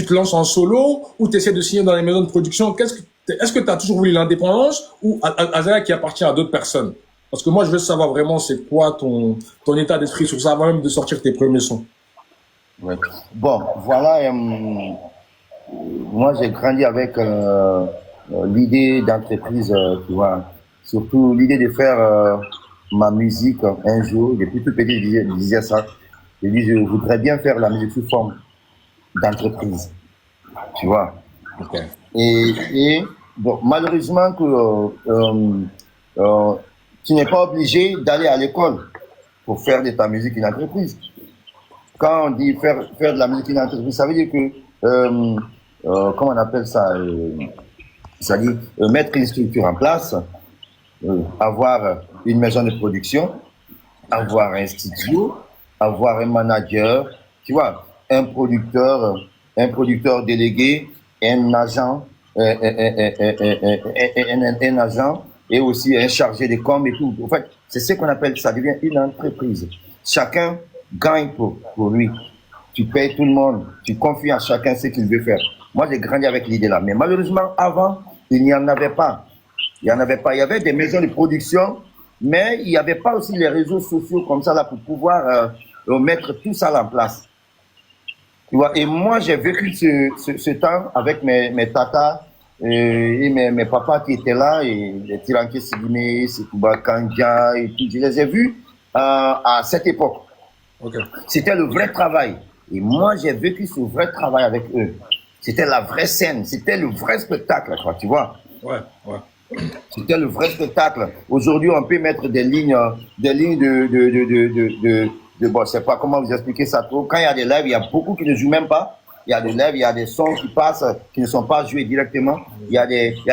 S1: te lances en solo ou tu essaies de signer dans les maisons de production? Est-ce que tu as toujours voulu l'indépendance ou Azaya qui appartient à d'autres personnes? Parce que moi je veux savoir vraiment c'est quoi ton état d'esprit sur ça avant même de sortir tes premiers sons.
S2: Ouais. Bon, voilà. Moi, j'ai grandi avec l'idée d'entreprise, tu vois. Surtout l'idée de faire ma musique un jour. Depuis tout petit, je disais ça. Je dis, je voudrais bien faire la musique sous forme d'entreprise, tu vois.
S1: Okay.
S2: Et bon, malheureusement tu n'es pas obligé d'aller à l'école pour faire de ta musique une entreprise. Quand on dit faire de la musique une entreprise, ça veut dire que comment on appelle ça, c'est-à-dire mettre une structure en place, avoir une maison de production, avoir un studio, avoir un manager, tu vois, un producteur délégué, un agent, un agent et aussi un chargé de com et tout. En fait, c'est ce qu'on appelle, ça devient une entreprise. Chacun gagne pour lui. Tu payes tout le monde, tu confies à chacun ce qu'il veut faire. Moi, j'ai grandi avec l'idée là. Mais malheureusement, avant, il n'y en avait pas. Il y avait des maisons de production, mais il n'y avait pas aussi les réseaux sociaux comme ça là pour pouvoir mettre tout ça en place. Tu vois, et moi, j'ai vécu ce temps avec mes tatas et mes papas qui étaient là, et les Tiranké Sidimé, Sekouba Kanja et tout. Je les ai vus à cette époque.
S1: Okay.
S2: C'était le vrai travail. Et moi, j'ai vécu ce vrai travail avec eux. C'était la vraie scène, c'était le vrai spectacle, quoi, tu vois.
S1: Ouais.
S2: C'était le vrai spectacle. Aujourd'hui, on peut mettre des lignes bon, je sais pas comment vous expliquer ça trop. Quand il y a des lives, il y a beaucoup qui ne jouent même pas. Il y a des lives, il y a des sons qui passent, qui ne sont pas joués directement. Il y a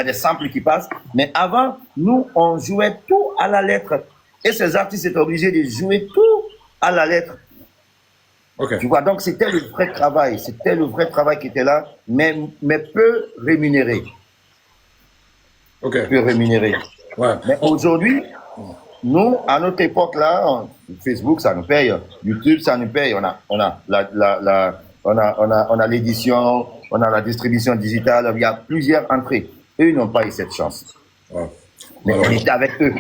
S2: des samples qui passent. Mais avant, nous, on jouait tout à la lettre. Et ces artistes étaient obligés de jouer tout à la lettre.
S1: Ok,
S2: Tu vois, donc c'était le vrai travail. C'était le vrai travail qui était là, mais peu rémunéré.
S1: ok,
S2: Peu rémunéré.
S1: ouais.
S2: Mais aujourd'hui, nous, à notre époque là, Facebook, ça nous paye, YouTube, ça nous paye. On a l'édition, on a la distribution digitale. Il y a plusieurs entrées. Eux, ils n'ont pas eu cette chance.
S1: Ouais.
S2: Mais on
S1: Malheureusement.
S2: était avec eux.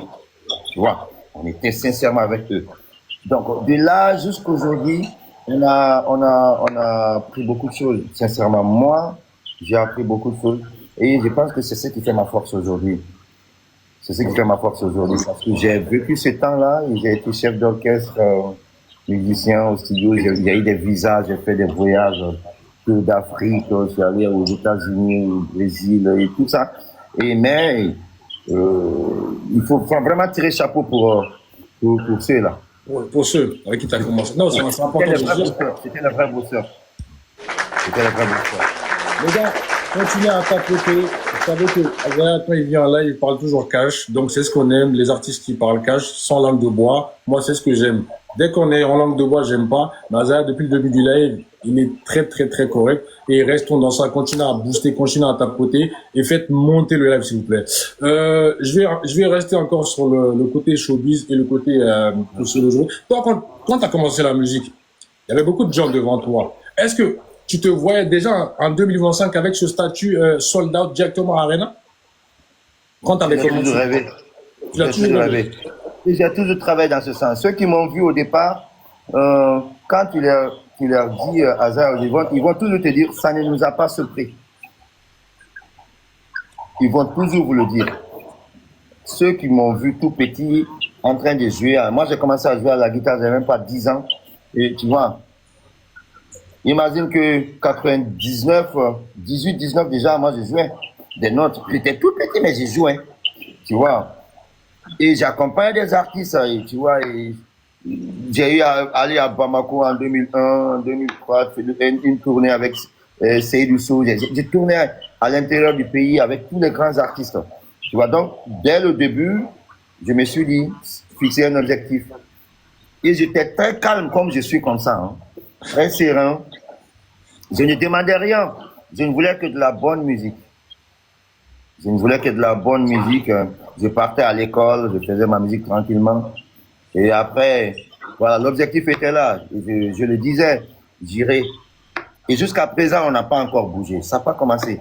S2: Tu vois, on était sincèrement avec eux. Donc, de là jusqu'aujourd'hui, on a appris beaucoup de choses. Sincèrement, moi, j'ai appris beaucoup de choses. Et je pense que c'est ce qui fait ma force aujourd'hui. C'est ce qui fait ma force aujourd'hui. Parce que j'ai vécu ce temps-là et j'ai été chef d'orchestre, musicien au studio. J'ai eu des visas, j'ai fait des voyages d'Afrique. Je suis allé aux États-Unis, au Brésil et tout ça. Il faut vraiment tirer chapeau pour ceux-là.
S1: Pour ceux avec qui tu as commencé. Non, c'est
S2: C'était
S1: important
S2: les
S1: de
S2: vrais
S1: dire.
S2: bosseurs. C'était les vrais bosseurs. C'était les vrais bosseurs.
S1: Les gars, continuez à tapoter. Vous savez que Azaya, quand il vient là, il parle toujours cash. Donc, c'est ce qu'on aime, les artistes qui parlent cash, sans langue de bois. Moi, c'est ce que j'aime. Dès qu'on est en langue de bois, j'aime pas. Mais Azaya, depuis le début du live, il est très, très, très correct. Et restons dans ça. Continuez à booster, continuez à tapoter et faites monter le live, s'il vous plaît. Je vais rester encore sur le côté showbiz et le côté sur le jour. Toi, quand tu as commencé la musique, il y avait beaucoup de gens devant toi. Est-ce que tu te voyais déjà en 2025 avec ce statut sold out directement à Arena quand tu avais
S2: J'ai toujours
S1: commencé?
S2: rêvé.
S1: Tu l'as
S2: J'ai
S1: toujours
S2: toujours
S1: rêvé.
S2: rêvé. Et j'ai toujours travaillé dans ce sens. Ceux qui m'ont vu au départ, quand tu leur dis hasard, ils vont toujours te dire, ça ne nous a pas surpris. Ils vont toujours vous le dire. Ceux qui m'ont vu tout petit en train de jouer, moi j'ai commencé à jouer à la guitare, j'avais même pas 10 ans. Et tu vois, imagine que 99, 18, 19 déjà, moi je jouais des notes. J'étais tout petit, mais j'ai joué. Tu vois. Et j'accompagne des artistes, et, tu vois. Et j'ai eu à aller à Bamako en 2001, en 2003, fait une tournée avec Seydou Sow. J'ai tourné à l'intérieur du pays avec tous les grands artistes. Tu vois, donc, dès le début, je me suis dit, fixer un objectif. Et j'étais très calme comme je suis comme ça, hein. Très serein. Je ne demandais rien. Je ne voulais que de la bonne musique. Je ne voulais que de la bonne musique. Je partais à l'école, je faisais ma musique tranquillement. Et après, voilà, l'objectif était là. Je le disais, j'irai. Et jusqu'à présent, on n'a pas encore bougé. Ça n'a pas commencé.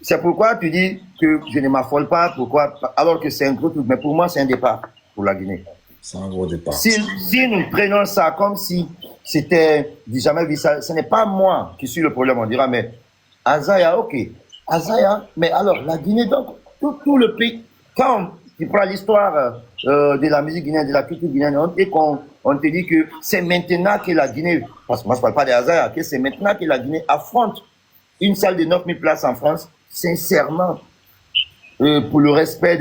S2: C'est pourquoi tu dis que je ne m'affole pas. Pourquoi? Alors que c'est un gros truc. Mais pour moi, c'est un départ pour la Guinée.
S1: C'est un gros départ.
S2: Si nous prenons ça comme si c'était du jamais vu ça, ce n'est pas moi qui suis le problème. On dira, mais Azaya, ok. Azaya, mais alors la Guinée, donc tout le pays, quand tu prends l'histoire de la musique guinéenne, de la culture guinéenne, et qu'on te dit que c'est maintenant que la Guinée, parce que moi je ne parle pas d'Azaya, que c'est maintenant que la Guinée affronte une salle de 9000 places en France, sincèrement, pour le respect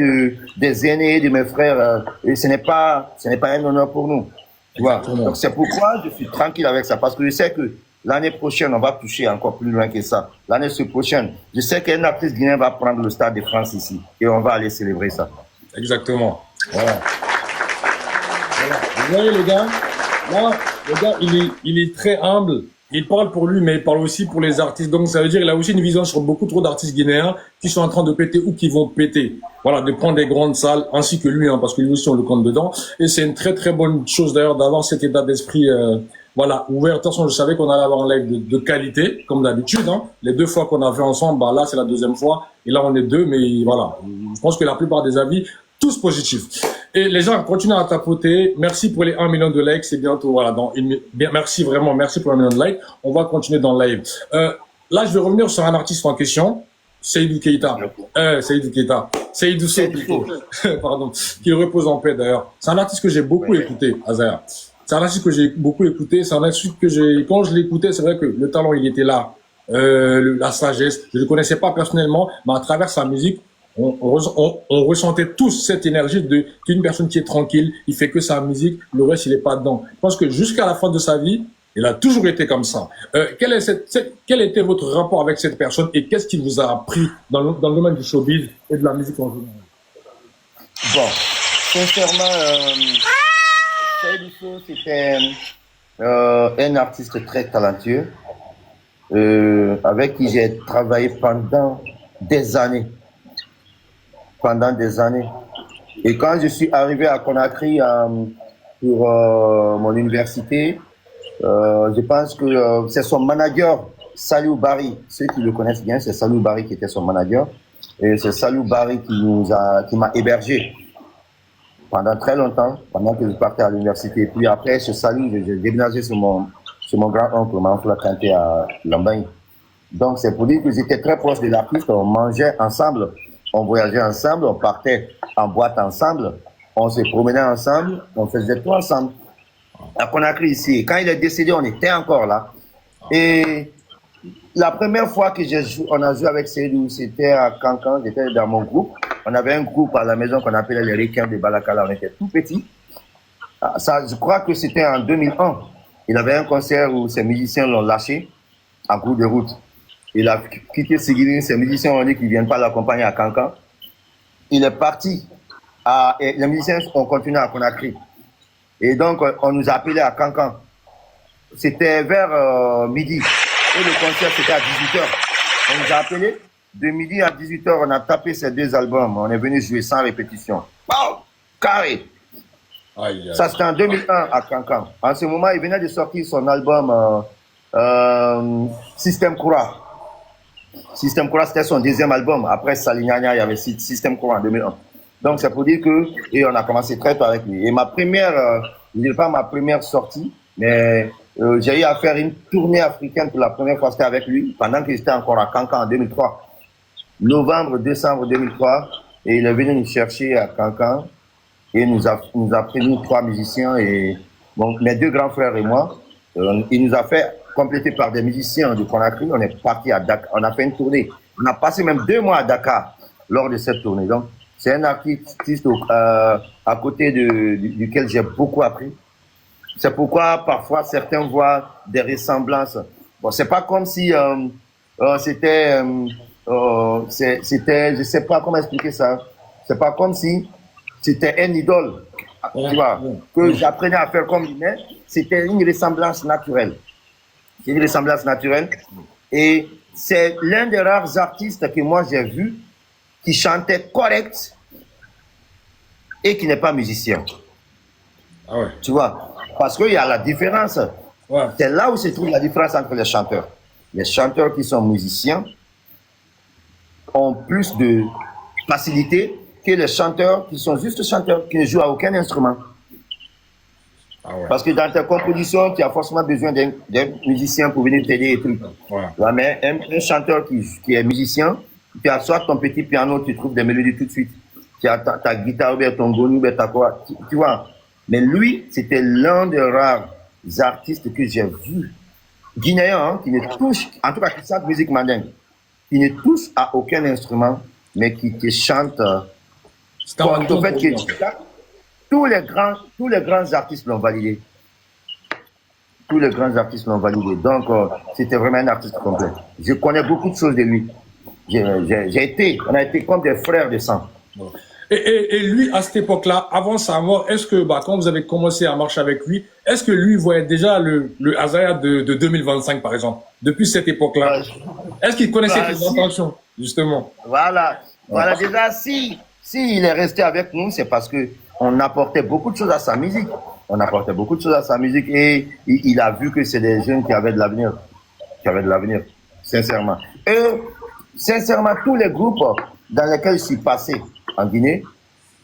S2: des aînés, de mes frères, ce n'est pas un honneur pour nous. Tu vois? Donc c'est pourquoi je suis tranquille avec ça, parce que je sais que l'année prochaine, on va toucher encore plus loin que ça. L'année prochaine, je sais qu'un artiste guinéen va prendre le Stade de France ici, et on va aller célébrer ça.
S1: Exactement. Voilà. Vous voyez, les gars, là, le gars, il est très humble. Il parle pour lui, mais il parle aussi pour les artistes. Donc, ça veut dire qu'il a aussi une vision sur beaucoup trop d'artistes guinéens qui sont en train de péter ou qui vont péter. Voilà, de prendre des grandes salles, ainsi que lui, hein, parce que lui aussi, on le compte dedans. Et c'est une très, très bonne chose, d'ailleurs, d'avoir cet état d'esprit, voilà, ouvert. De toute façon, je savais qu'on allait avoir un live de qualité, comme d'habitude, hein. Les 2 fois qu'on a fait ensemble, bah, là, c'est la 2e fois. Et là, on est 2, mais voilà. Je pense que la plupart des avis, tous positifs. Et les gens, continuent à tapoter. Merci pour les 1 million de likes. C'est bientôt, voilà, bien, merci vraiment. Merci pour 1 million de likes. On va continuer dans le live. Là, je vais revenir sur un artiste en question. Seydou Keita. Seydou Sow, plutôt. Pardon. Qui repose en paix, d'ailleurs. C'est un artiste que j'ai beaucoup écouté, Azaya. C'est un artiste que j'ai beaucoup écouté. C'est un artiste que quand je l'écoutais, c'est vrai que le talent, il était là. La sagesse. Je ne le connaissais pas personnellement, mais à travers sa musique, on ressentait tous cette énergie d'une personne qui est tranquille, il fait que sa musique, le reste, il est pas dedans. Je pense que jusqu'à la fin de sa vie, il a toujours été comme ça. Quel était votre rapport avec cette personne et qu'est-ce qui vous a appris dans le domaine du showbiz et de la musique en général?
S2: Bon, sincèrement, Seydou Sow, c'était un artiste très talentueux, avec qui j'ai travaillé pendant des années. Pendant des années. Et quand je suis arrivé à Conakry pour mon université, je pense que c'est son manager, Salou Barry. Ceux qui le connaissent bien, c'est Salou Barry qui était son manager. Et c'est Salou Barry qui m'a hébergé pendant très longtemps, pendant que je partais à l'université. Et puis après, ce Salou, j'ai déménagé sur mon grand-oncle, mon oncle Kanté à Lambagne. Donc c'est pour dire que j'étais très proche de l'artiste, on mangeait ensemble, on voyageait ensemble, on partait en boîte ensemble, on se promenait ensemble, on faisait tout ensemble. À Conakry ici, quand il est décédé, on était encore là. Et la première fois que on a joué avec Seydou, c'était à Cancan, j'étais dans mon groupe. On avait un groupe à la maison qu'on appelait les Requins de Balakala, on était tout petits. Ça, je crois que c'était en 2001. Il avait un concert où ses musiciens l'ont lâché en cours de route. Il a quitté Sigiri, ses musiciens ont dit qu'ils ne viennent pas l'accompagner à Cancan. Il est parti. Et les musiciens ont continué à Conakry. Et donc, on nous a appelés à Cancan. C'était vers midi. Et le concert, c'était à 18h. On nous a appelés. De midi à 18h, on a tapé ces deux albums. On est venu jouer sans répétition. Wow! Carré! Aïe, aïe. Ça, c'était en 2001 à Cancan. En ce moment, il venait de sortir son album System Kura. System Kura, c'était son deuxième album. Après Salignana, il y avait System Kura en 2001. Donc, c'est pour dire que, et on a commencé très tôt avec lui. Et ma première, je ne dirais pas ma première sortie, mais j'ai eu à faire une tournée africaine pour la première fois, c'était avec lui, pendant qu'il était encore à Cancan en 2003. Novembre, décembre 2003, et il est venu nous chercher à Cancan, et nous a pris nous 3 musiciens, et bon, mes 2 grands frères et moi, il nous a fait compléter par des musiciens de Conakry. On est parti à Dakar, on a fait une tournée. On a passé même 2 mois à Dakar lors de cette tournée. Donc, c'est un artiste à côté duquel j'ai beaucoup appris. C'est pourquoi parfois certains voient des ressemblances. Bon, c'est pas comme si c'était, je sais pas comment expliquer ça. C'est pas comme si c'était un idole, tu vois, que j'apprenais à faire comme lui, mais c'était une ressemblance naturelle. C'est une ressemblance naturelle. Et c'est l'un des rares artistes que moi j'ai vu qui chantait correct et qui n'est pas musicien.
S1: Ah ouais.
S2: Tu vois, parce qu'il y a la différence.
S1: Ouais.
S2: C'est là où se trouve la différence entre les chanteurs. Les chanteurs qui sont musiciens ont plus de facilité que les chanteurs qui sont juste chanteurs, qui ne jouent à aucun instrument. Ah ouais. Parce que dans ta composition, tu as forcément besoin d'un musicien pour venir t'aider et tout. Ouais. Ouais, mais un chanteur qui est musicien, tu as soit ton petit piano, tu trouves des mélodies tout de suite. Tu as ta guitare, ou bien ton gonu, ou bien ta quoi. Tu vois. Mais lui, c'était l'un des rares artistes que j'ai vu, guinéen, hein, qui ne touche, en tout cas qui chante musique mandingue, qui ne touche à aucun instrument, mais qui te chante. En fait, tous les grands artistes l'ont validé. Tous les grands artistes l'ont validé. Donc, c'était vraiment un artiste complet. Je connais beaucoup de choses de lui. On a été comme des frères de sang.
S1: Et lui, à cette époque-là, avant sa mort, est-ce que, quand vous avez commencé à marcher avec lui, est-ce que lui voyait déjà le Azaya de 2025, par exemple, depuis cette époque-là? Est-ce qu'il connaissait tes intentions, justement?
S2: Voilà. Voilà, déjà, si il est resté avec nous, c'est parce que on apportait beaucoup de choses à sa musique. On apportait beaucoup de choses à sa musique et il a vu que c'est des jeunes qui avaient de l'avenir. Qui avaient de l'avenir, sincèrement. Et, sincèrement, tous les groupes dans lesquels je suis passé en Guinée,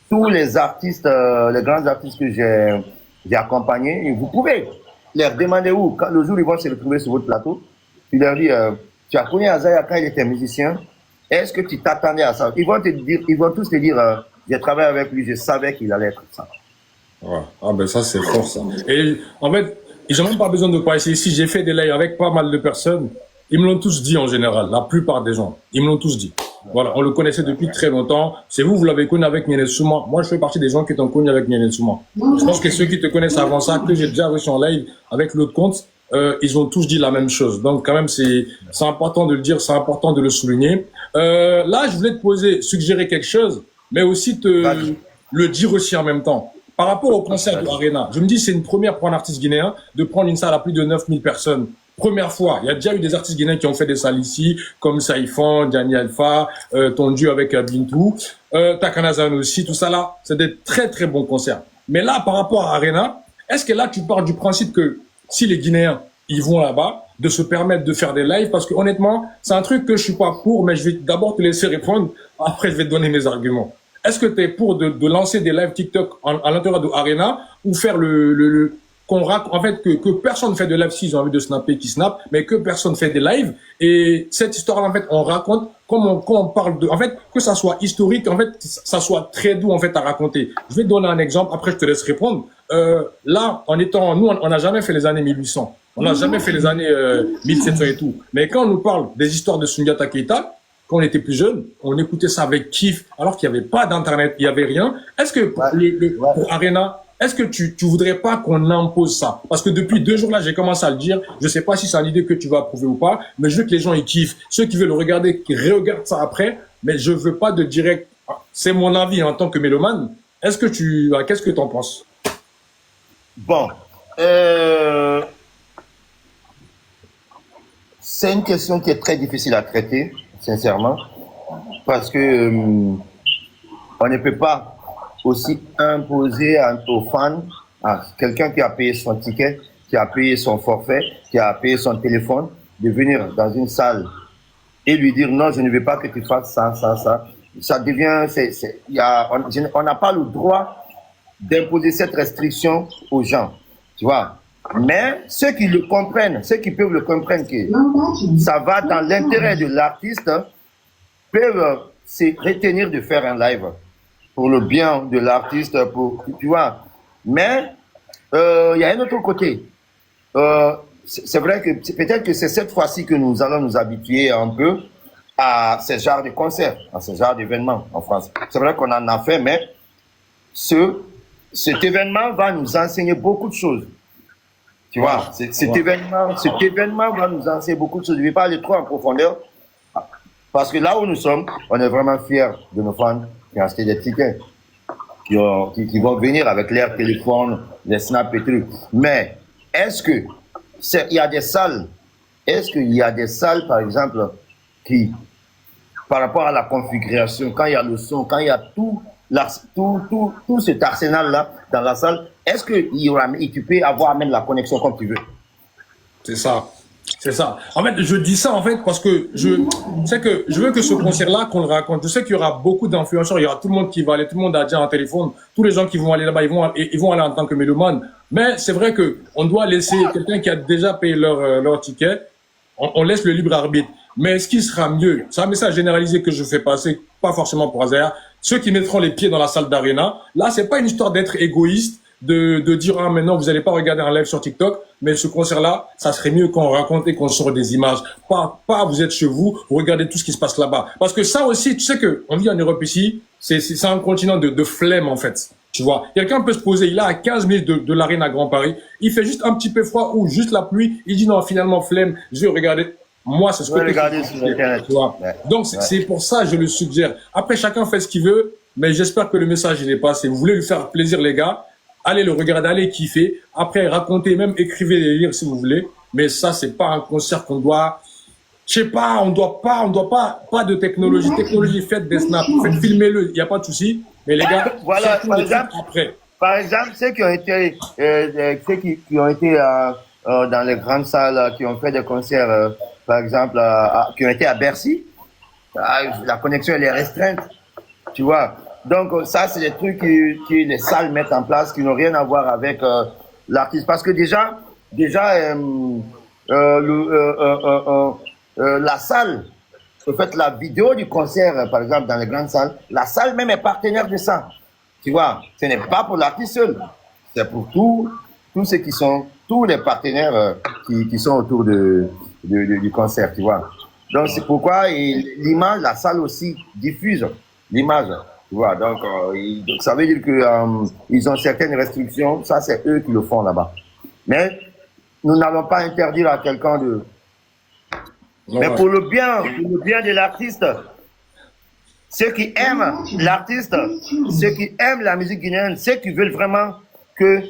S2: tous les artistes, les grands artistes que j'ai accompagnés, vous pouvez leur demander où, le jour où ils vont se retrouver sur votre plateau, tu leur dis, tu as connu Azaya quand il était musicien, est-ce que tu t'attendais à ça? Ils vont tous te dire, j'ai travaillé avec lui, je savais qu'il allait être ça.
S1: Ouais. Ah ben ça c'est fort ça. Et en fait, j'ai même pas besoin de passer ici, j'ai fait des lives avec pas mal de personnes, ils me l'ont tous dit en général, la plupart des gens, ils me l'ont tous dit. Voilà, on le connaissait depuis très longtemps. C'est vous l'avez connu avec Niel Souma. Moi, je fais partie des gens qui t'ont connu avec Niel Souma. Je pense que ceux qui te connaissent avant ça, que j'ai déjà reçu en live avec l'autre compte, ils ont tous dit la même chose. Donc, quand même, c'est important de le dire, c'est important de le souligner. Là, je voulais te suggérer quelque chose, mais aussi le dire aussi en même temps. Par rapport au concert de l'Arena, je me dis c'est une première pour un artiste guinéen de prendre une salle à plus de 9000 personnes. Première fois. Il y a déjà eu des artistes guinéens qui ont fait des salles ici, comme Saïfan, Gianni Alpha, ton duo avec Bintou, Takanazan aussi, tout ça là. C'est des très très bons concerts. Mais là, par rapport à Arena, est-ce que là, tu pars du principe que si les Guinéens, ils vont là-bas, de se permettre de faire des lives, parce que honnêtement, c'est un truc que je suis pas pour, mais je vais d'abord te laisser répondre, après je vais te donner mes arguments. Est-ce que tu es pour de lancer des lives TikTok à l'intérieur de Arena ou faire en fait que personne fait de live s'ils ont envie de snapper qui snap, mais que personne fait des lives et cette histoire en fait on raconte quand on parle de en fait que ça soit historique en fait ça soit très doux en fait à raconter. Je vais te donner un exemple après je te laisse répondre. Là on n'a jamais fait les années 1800. On n'a jamais fait les années 1700 et tout. Mais quand on nous parle des histoires de Sundiata Keita, quand on était plus jeune, on écoutait ça avec kiff, alors qu'il n'y avait pas d'internet, il n'y avait rien. Est-ce que pour Arena, est-ce que tu voudrais pas qu'on impose ça? Parce que depuis 2 jours là, j'ai commencé à le dire. Je sais pas si c'est une idée que tu vas approuver ou pas, mais je veux que les gens ils kiffent. Ceux qui veulent le regarder, qui regardent ça après, mais je veux pas de direct. C'est mon avis en tant que mélomane. Qu'est-ce que t'en penses?
S2: Bon, c'est une question qui est très difficile à traiter, sincèrement, parce que on ne peut pas aussi imposer aux fans, à quelqu'un qui a payé son ticket, qui a payé son forfait, qui a payé son téléphone, de venir dans une salle et lui dire non, je ne veux pas que tu fasses ça, ça, ça. Ça devient, on n'a pas le droit d'imposer cette restriction aux gens, tu vois. Mais ceux qui le comprennent, ceux qui peuvent le comprendre que ça va dans l'intérêt de l'artiste, peuvent se retenir de faire un live pour le bien de l'artiste, tu vois. Mais il y a un autre côté. C'est vrai que peut-être que c'est cette fois-ci que nous allons nous habituer un peu à ce genre de concerts, à ce genre d'événements en France. C'est vrai qu'on en a fait, mais cet événement va nous enseigner beaucoup de choses. Tu vois, cet événement va nous enseigner beaucoup de choses. Je ne vais pas aller trop en profondeur, parce que là où nous sommes, on est vraiment fiers de nos fans qui ont acheté des tickets, qui vont venir avec leur téléphone, les snaps et tout. Mais est-ce que il y a des salles, par exemple, qui, par rapport à la configuration, quand il y a le son, quand il y a tout cet arsenal-là dans la salle, est-ce que tu peux avoir même la connexion comme tu veux?
S1: C'est ça. C'est ça. En fait, je dis ça en fait parce que je veux que ce concert-là qu'on le raconte. Je sais qu'il y aura beaucoup d'influenceurs, il y aura tout le monde qui va aller, tout le monde a déjà un téléphone, tous les gens qui vont aller là-bas, ils vont aller en tant que mélomane. Mais c'est vrai que on doit laisser quelqu'un qui a déjà payé leur ticket, on laisse le libre arbitre. Mais ce qui sera mieux, c'est un message généralisé que je fais passer, pas forcément pour hasard. Ceux qui mettront les pieds dans la salle d'Arena, là, c'est pas une histoire d'être égoïste, de dire ah maintenant vous allez pas regarder un live sur TikTok, mais ce concert-là, ça serait mieux qu'on raconte et qu'on sort des images. Pas vous êtes chez vous, vous regardez tout ce qui se passe là-bas. Parce que ça aussi, tu sais que on vit en Europe ici, c'est un continent de flemme en fait. Tu vois, quelqu'un peut se poser, il est à 15 minutes de l'Arène à Grand Paris, il fait juste un petit peu froid ou juste la pluie, il dit non finalement flemme, je vais regarder. Moi, c'est ce que je
S2: regarder sur Internet.
S1: Ouais. Donc, c'est pour ça que je le suggère. Après, chacun fait ce qu'il veut, mais j'espère que le message, il est passé. Vous voulez lui faire plaisir, les gars, allez le regarder, allez kiffer. Après, racontez, même écrivez des livres si vous voulez. Mais ça, c'est pas un concert qu'on doit, je sais pas, on doit pas de technologie. Technologie, faites des snaps, filmez-le, il n'y a pas de souci. Mais les gars,
S2: voilà, par exemple, ceux qui ont été, dans les grandes salles, qui ont fait des concerts, par exemple, qui ont été à Bercy, la connexion elle est restreinte, tu vois. Donc ça, c'est des trucs que les salles mettent en place, qui n'ont rien à voir avec l'artiste, parce que déjà, la salle, en fait, la vidéo du concert, par exemple, dans les grandes salles, la salle même est partenaire de ça, tu vois. Ce n'est pas pour l'artiste seul, c'est pour tous ceux qui sont tous les partenaires qui sont autour du concert, tu vois. Donc, c'est pourquoi l'image, la salle aussi diffuse l'image, tu vois. Donc, ça veut dire que ils ont certaines restrictions. Ça, c'est eux qui le font là-bas. Mais nous n'allons pas interdire à quelqu'un de... Mais pour le bien de l'artiste, ceux qui aiment l'artiste, ceux qui aiment la musique guinéenne, ceux qui veulent vraiment qu'il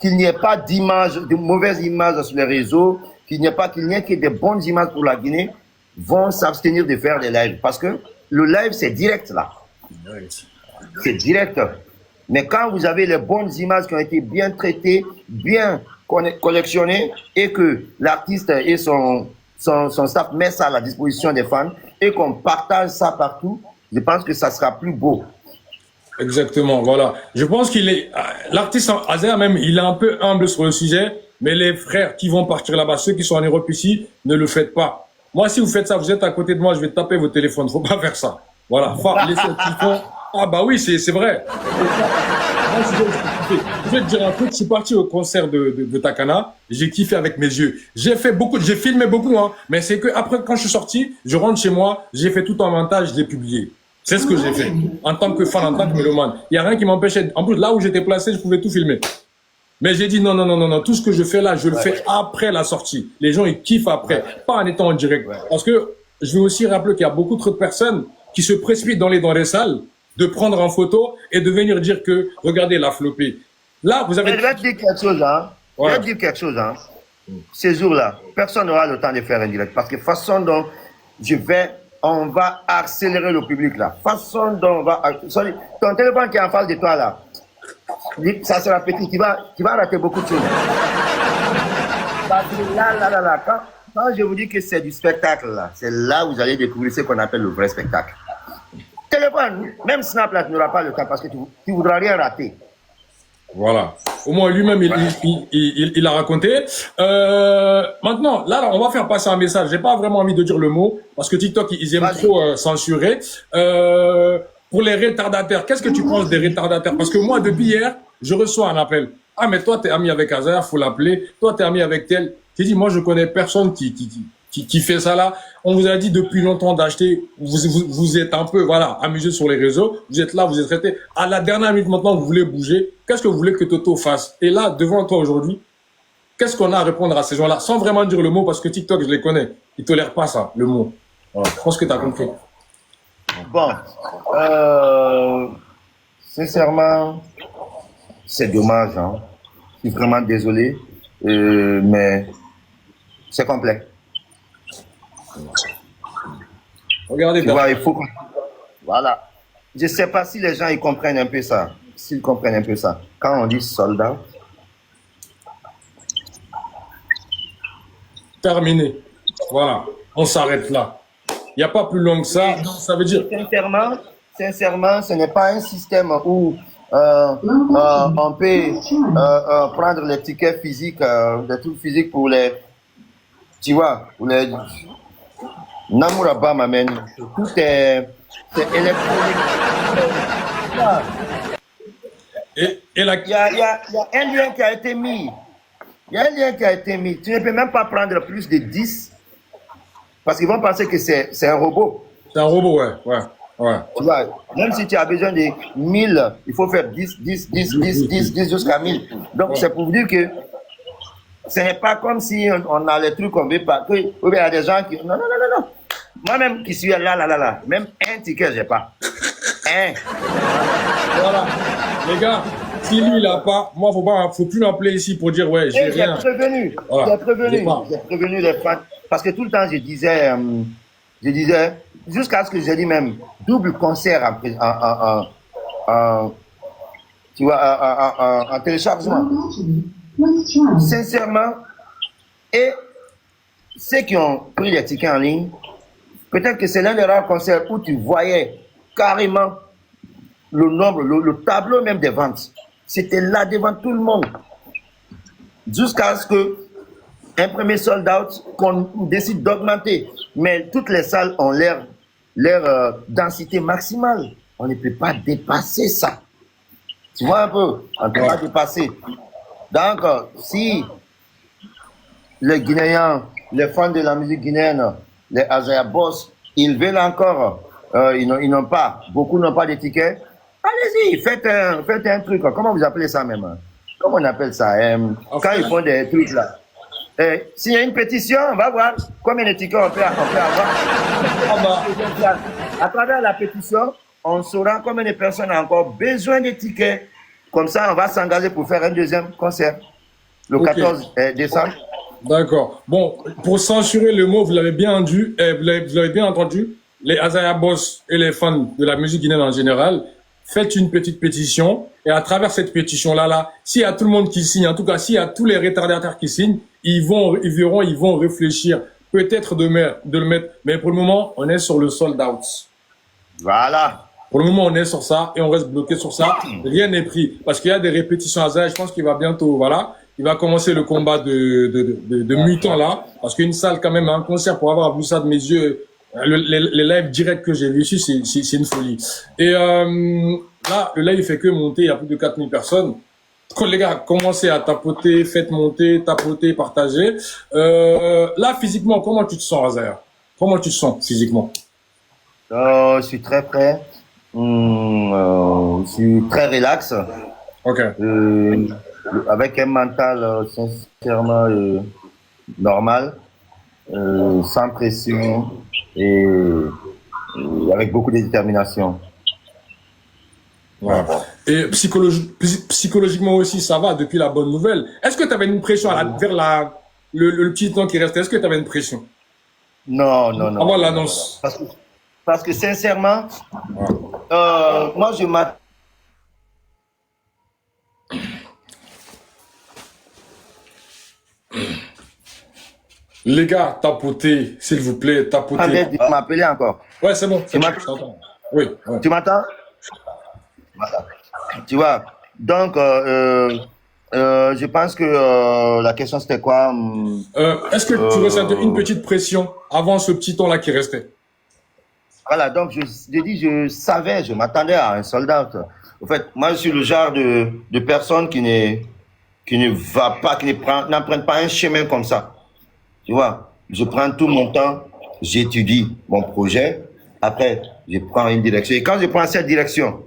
S2: n'y ait pas d'image, de mauvaises images sur les réseaux, qu'il n'y ait que des bonnes images pour la Guinée, vont s'abstenir de faire des lives. Parce que le live, c'est direct là. C'est direct. Mais quand vous avez les bonnes images qui ont été bien traitées, bien collectionnées, et que l'artiste et son staff met ça à la disposition des fans, et qu'on partage ça partout, je pense que ça sera plus beau.
S1: Exactement, voilà. Je pense qu'il est, l'artiste Azer même, il est un peu humble sur le sujet, mais les frères qui vont partir là-bas, ceux qui sont en Europe ici, ne le faites pas. Moi, si vous faites ça, vous êtes à côté de moi, je vais taper vos téléphones. Faut pas faire ça. Voilà. Enfin, laissez le téléphone. Ah bah oui, c'est vrai. Moi, je vais te dire un truc. Je suis parti au concert de Takana. J'ai kiffé avec mes yeux. J'ai filmé beaucoup, hein. Mais c'est que après, quand je suis sorti, je rentre chez moi, j'ai fait tout en montage, je l'ai publié. C'est ce que j'ai fait. En tant que fan, en tant que mélomane. Il y a rien qui m'empêchait. En plus, là où j'étais placé, je pouvais tout filmer. Mais j'ai dit non. Tout ce que je fais là, je le fais après la sortie. Les gens, ils kiffent après. Pas en étant en direct. Parce que je veux aussi rappeler qu'il y a beaucoup trop de personnes qui se précipitent dans les salles de prendre en photo et de venir dire que, regardez, la flopée. Là, vous avez...
S2: Mais je vais te dire quelque chose, hein.
S1: Ouais.
S2: Je vais te dire quelque chose, hein. Ces jours-là, personne n'aura le temps de faire un direct. Parce que façon dont on va accélérer le public, là. Façon dont on va... Ton téléphone qui est en face de toi, là, ça sera petit. Tu vas rater beaucoup de choses. Parce que là, quand je vous dis que c'est du spectacle, là, c'est là où vous allez découvrir ce qu'on appelle le vrai spectacle. Téléphone, même Snap, là, tu n'auras pas le temps parce que tu ne voudras rien rater.
S1: Voilà. Au moins, lui-même, il a raconté. Maintenant, là, on va faire passer un message. J'ai pas vraiment envie de dire le mot parce que TikTok, ils aiment trop censurer. Pour les retardataires, qu'est-ce que tu penses des retardataires? Parce que moi, depuis hier, je reçois un appel. Ah, mais toi, t'es ami avec Azer, faut l'appeler. Toi, t'es ami avec tel. J'ai dit, moi, je connais personne qui fait ça là. On vous a dit depuis longtemps d'acheter. Vous êtes un peu, voilà, amusé sur les réseaux. Vous êtes là, vous êtes traité. À la dernière minute maintenant, vous voulez bouger. Qu'est-ce que vous voulez que Toto fasse? Et là, devant toi aujourd'hui, qu'est-ce qu'on a à répondre à ces gens-là? Sans vraiment dire le mot, parce que TikTok, je les connais. Ils tolèrent pas ça, le mot. Voilà. Je pense que tu as compris.
S2: Bon. Sincèrement, c'est dommage, hein. Je suis vraiment désolé. Mais c'est complet.
S1: Regardez,
S2: tu vois, il faut... Voilà. Je ne sais pas si les gens ils comprennent un peu ça. S'ils comprennent un peu ça. Quand on dit soldat.
S1: Terminé. Voilà. On s'arrête là. Il n'y a pas plus long que ça. Donc, ça veut dire...
S2: Sincèrement, ce n'est pas un système où on peut prendre les tickets physiques, des trucs physiques pour les... Tu vois, pour les... Namuraba m'amène. Tout est électronique. Il y a un lien qui a été mis. Il y a un lien qui a été mis. Tu ne peux même pas prendre plus de 10 parce qu'ils vont penser que c'est un robot.
S1: C'est un robot, ouais.
S2: Tu vois, même si tu as besoin de 1000, il faut faire 10 jusqu'à 1000. Donc, c'est pour vous dire que ce n'est pas comme si on a les trucs qu'on veut pas. Il y a des gens qui... Non. Moi-même qui suis là. Même un ticket, j'ai pas. Un.
S1: Voilà. Les gars, si lui, il n'a pas, moi, faut plus m'appeler ici pour dire, ouais, j'ai rien.
S2: J'ai prévenu. Voilà. J'ai prévenu les fans. Parce que tout le temps, je disais, jusqu'à ce que j'ai dit même, double concert tu vois, en téléchargement. Sincèrement, et ceux qui ont pris les tickets en ligne, peut-être que c'est l'un des rares concerts où tu voyais carrément le nombre, le tableau même des ventes. C'était là devant tout le monde. Jusqu'à ce qu'un premier sold out, qu'on décide d'augmenter. Mais toutes les salles ont leur densité maximale. On ne peut pas dépasser ça. Tu vois un peu? On ne peut pas dépasser. Donc, si les Guinéens, les fans de la musique guinéenne, les Azer Boss, ils veulent encore, ils n'ont pas, beaucoup n'ont pas de tickets, allez-y, faites un truc. Comment vous appelez ça même? Comment on appelle ça? Quand ils font des trucs là. S'il y a une pétition, on va voir combien de tickets on peut avoir.
S1: Ah bah,
S2: À travers la pétition, on saura combien de personnes ont encore besoin de tickets. Comme ça, on va s'engager pour faire un deuxième concert le
S1: ok.
S2: 14 décembre.
S1: D'accord. Bon, pour censurer le mot, vous l'avez bien entendu, vous l'avez bien entendu, les Azaya Boss et les fans de la musique guinéenne en général, faites une petite pétition, et à travers cette pétition-là, s'il y a tout le monde qui signe, en tout cas, s'il y a tous les retardataires qui signent, ils verront, ils vont réfléchir, peut-être de le mettre, mais pour le moment, on est sur le sold out.
S2: Voilà.
S1: Pour le moment, on est sur ça, et on reste bloqué sur ça, rien n'est pris, parce qu'il y a des répétitions Azaya, je pense qu'il va bientôt, voilà, il va commencer le combat de mutants là, parce qu'une salle quand même, un concert, pour avoir vu ça de mes yeux, les lives directs que j'ai vu ici, c'est une folie. Et là, le live fait que monter, il y a plus de 4000 personnes. Quand les gars, commencez à tapoter, faites monter, tapoter, partager. Là, physiquement, comment tu te sens, Azaya? Comment tu te sens physiquement?
S2: Je suis très prêt. Je suis très relax.
S1: Ok.
S2: Avec un mental sincèrement normal, sans pression et avec beaucoup de détermination.
S1: Ouais. Et psychologiquement aussi, ça va depuis la bonne nouvelle. Est-ce que tu avais une pression vers le petit temps qui restait? Est-ce que tu avais une pression
S2: Non, non, non.
S1: avant l'annonce?
S2: Parce que sincèrement,
S1: Ouais.
S2: moi je m'attends.
S1: Les gars, tapotez, s'il vous plaît, tapotez.
S2: Tu m'appeler encore.
S1: Ouais, c'est bon,
S2: Tu
S1: bon,
S2: m'entends?
S1: je t'entends. Oui, ouais.
S2: Tu m'entends? Voilà. Tu vois. Donc, je pense que la question c'était quoi?
S1: Est-ce que tu ressentais une petite pression avant ce petit temps-là qui restait?
S2: Voilà, donc je dis, je savais, je m'attendais à un soldat. En fait, moi je suis le genre de personne qui ne va pas, n'emprunte pas un chemin comme ça. Tu vois, je prends tout mon temps, j'étudie mon projet, après je prends une direction. Et quand je prends cette direction,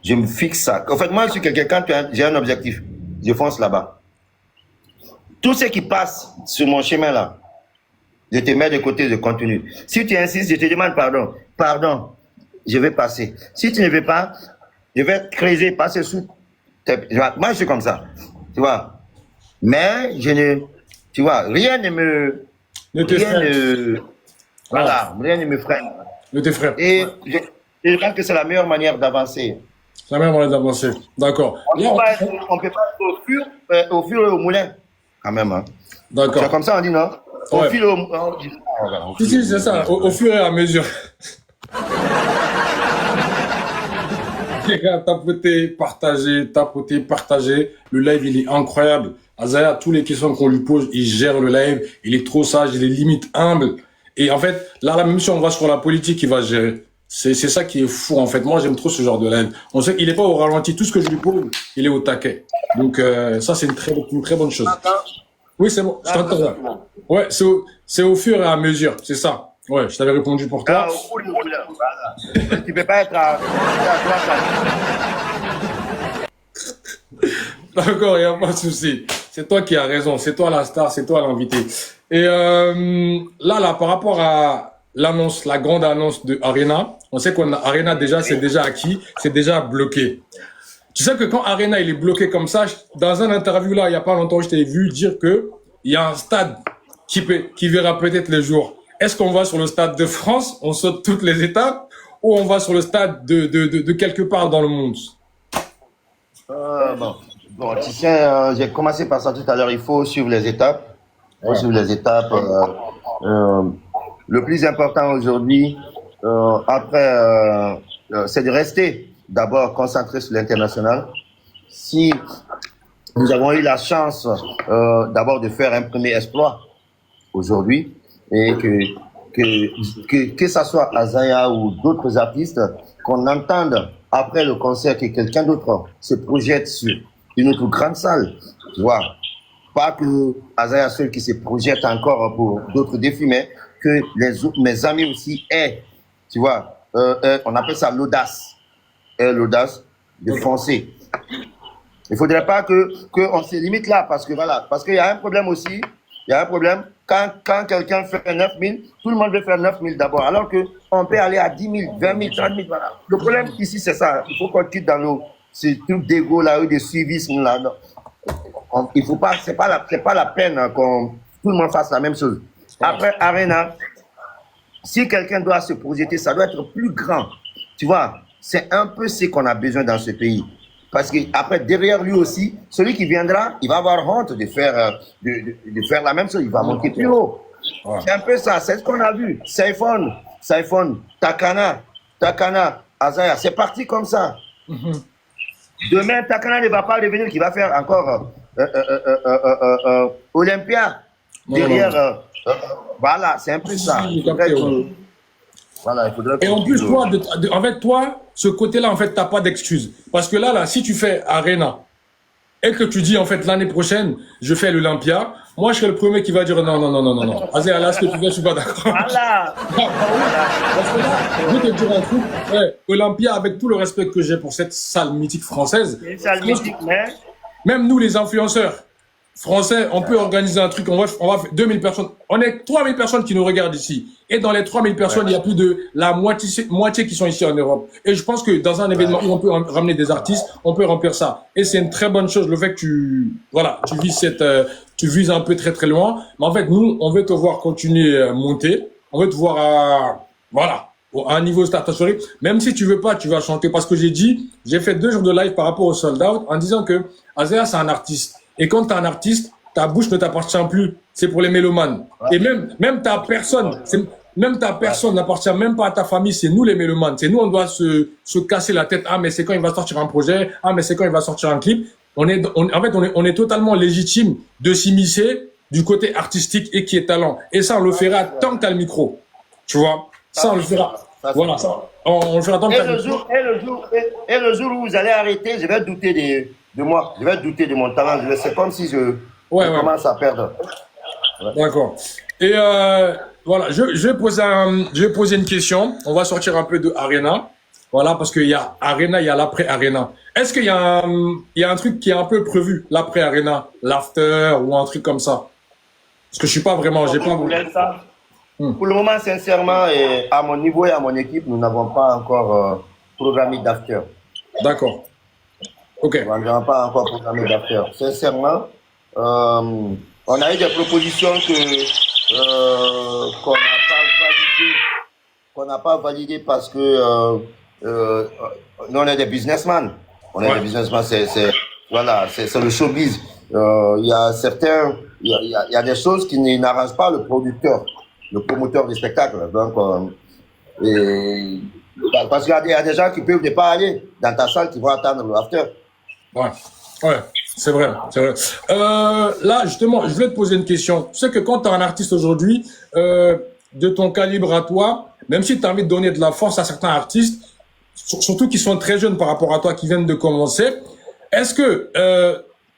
S2: je me fixe ça. En fait, moi je suis quelqu'un, quand j'ai un objectif, je fonce là-bas. Tout ce qui passe sur mon chemin là, je te mets de côté, je continue. Si tu insistes, je te demande pardon. Pardon, je vais passer. Si tu ne veux pas, je vais creuser, passer sous. Moi, je suis comme ça. Tu vois. Mais je ne. Tu vois, rien ne me.
S1: Ne te
S2: Rien
S1: freine.
S2: ne. Voilà, rien ne me freine.
S1: Ne te freine.
S2: Et je pense que c'est la meilleure manière d'avancer.
S1: C'est la meilleure manière d'avancer. D'accord.
S2: On ne peut pas être au fur et au moulin. Quand même. Hein.
S1: D'accord.
S2: C'est comme ça, on dit non? Au
S1: Ouais.
S2: fil au moulin.
S1: Si, c'est ça, au fur et à mesure. Les gars, tapotez, partagez. Le live, il est incroyable. Azaya, toutes les questions qu'on lui pose, il gère le live. Il est trop sage, il est limite humble. Et en fait, là, même si on va sur la politique, il va gérer. C'est ça qui est fou, en fait. Moi, j'aime trop ce genre de live. On sait qu'il est pas au ralenti. Tout ce que je lui pose, il est au taquet. Donc, ça, c'est une très bonne chose. Oui, c'est bon. Je t'entends. Là. Ouais, c'est au fur et à mesure. C'est ça. Ouais, je t'avais répondu pour toi.
S2: Au fil et au moulin. Voilà. Tu peux pas être à
S1: D'accord, il n'y a pas de souci. C'est toi qui as raison. C'est toi la star, c'est toi l'invité. Et là, par rapport à l'annonce, la grande annonce de Arena, on sait qu'on a Arena déjà, c'est déjà acquis, c'est déjà bloqué. Tu sais que quand Arena il est bloqué comme ça, dans un interview là, il y a pas longtemps, je t'ai vu dire que il y a un stade qui verra peut-être le jour. Est-ce qu'on va sur le stade de France, on saute toutes les étapes, ou on va sur le stade de quelque part dans le monde?
S2: Bon, tu sais, j'ai commencé par ça tout à l'heure. Il faut suivre les étapes. Il faut suivre les étapes. Le plus important aujourd'hui, c'est de rester d'abord concentré sur l'international. Si nous avons eu la chance d'abord de faire un premier exploit aujourd'hui, et que ça soit Azaya ou d'autres artistes, qu'on entende après le concert que quelqu'un d'autre se projette sur une autre grande salle, tu vois. Pas que Azaya seul qui se projette encore pour d'autres défis, mais que mes amis aussi aient, tu vois, on appelle ça l'audace, l'audace de foncer. Il ne faudrait pas qu'on se limite là, parce que voilà, parce qu'il y a un problème aussi, il y a un problème, quand quelqu'un fait 9 000, tout le monde veut faire 9 000 d'abord, alors qu'on peut aller à 10 000, 20 000, 30 000, voilà. Le problème ici, c'est ça, il faut qu'on quitte dans ce truc d'ego là, ou de suivisme là, non. Il faut pas, c'est pas la peine hein, qu'on tout le monde fasse la même chose. Après Arena, si quelqu'un doit se projeter, ça doit être plus grand. Tu vois, c'est un peu ce qu'on a besoin dans ce pays. Parce que après derrière lui aussi, celui qui viendra, il va avoir honte de faire, de faire la même chose. Il va monter plus haut. Ouais. C'est un peu ça. C'est ce qu'on a vu. Saifon, Takana, Azaya. C'est parti comme ça. Demain, Takana ne va pas revenir, qui va faire encore Olympia. Derrière, voilà, c'est un peu ça.
S1: Voilà, il faudrait. Et en plus, toi, en fait, toi, ce côté-là, en fait, t'as pas d'excuse. Parce que là, si tu fais Arena et que tu dis, en fait, l'année prochaine, je fais l'Olympia, moi, je serai le premier qui va dire non. Azéa, là, ce que tu fais, je suis pas d'accord.
S2: Voilà.
S1: Parce que là, je vais te dire un truc. Ouais, Olympia, avec tout le respect que j'ai pour cette salle mythique française.
S2: Une salle mythique, mais.
S1: Même nous, les influenceurs français, on peut organiser un truc, on va faire 2000 personnes. On est 3000 personnes qui nous regardent ici. Et dans les 3000 personnes, il y a plus de la moitié qui sont ici en Europe. Et je pense que dans un événement où on peut ramener des artistes, on peut remplir ça. Et c'est une très bonne chose, le fait que tu vises un peu très très loin. Mais en fait, nous, on veut te voir continuer à monter. On veut te voir à un niveau stratosphérique. Même si tu veux pas, tu vas chanter. Parce que j'ai fait 2 jours de live par rapport au sold out en disant que Azéa, c'est un artiste. Et quand tu es un artiste, ta bouche ne t'appartient plus. C'est pour les mélomanes. Et même ta personne n'appartient même pas à ta famille. C'est nous les mélomanes. C'est nous, on doit se casser la tête. Ah, mais c'est quand il va sortir un projet. Ah, mais c'est quand il va sortir un clip. En fait, on est totalement légitime de s'immiscer du côté artistique et qui est talent. Et ça, on le fera tant que tu as le micro. Tu vois? Ça, on le fera. Voilà, ça. On le fera tant que tu as le micro.
S2: Et le jour où vous allez arrêter, je vais douter de moi. Je vais douter de mon talent. C'est comme si je commence à perdre.
S1: Ouais. D'accord. Et voilà, je vais poser une question. On va sortir un peu de Arena. Voilà, parce qu'il y a Arena, il y a l'après-Arena. Est-ce qu'il y a un truc qui est un peu prévu, l'après-Arena, l'after ou un truc comme ça? Parce que je suis pas vraiment, j'ai pas.
S2: Pour le moment, sincèrement, et à mon niveau et à mon équipe, nous n'avons pas encore programmé d'after.
S1: D'accord. Ok.
S2: Nous n'avons pas encore programmé d'after. Sincèrement, on a eu des propositions qu'on n'a pas validées parce que nous on est des businessmen. On est des businessmen, c'est le showbiz. Il y a des choses qui n'arrangent pas le producteur, le promoteur du spectacle. Donc, parce qu'il y a des gens qui peuvent ne pas aller dans ta salle qui vont attendre le after.
S1: Ouais, c'est vrai. Là, justement, je voulais te poser une question. Tu sais que quand tu as un artiste aujourd'hui, de ton calibre à toi, même si tu as envie de donner de la force à certains artistes, surtout qui sont très jeunes par rapport à toi, qui viennent de commencer, est-ce que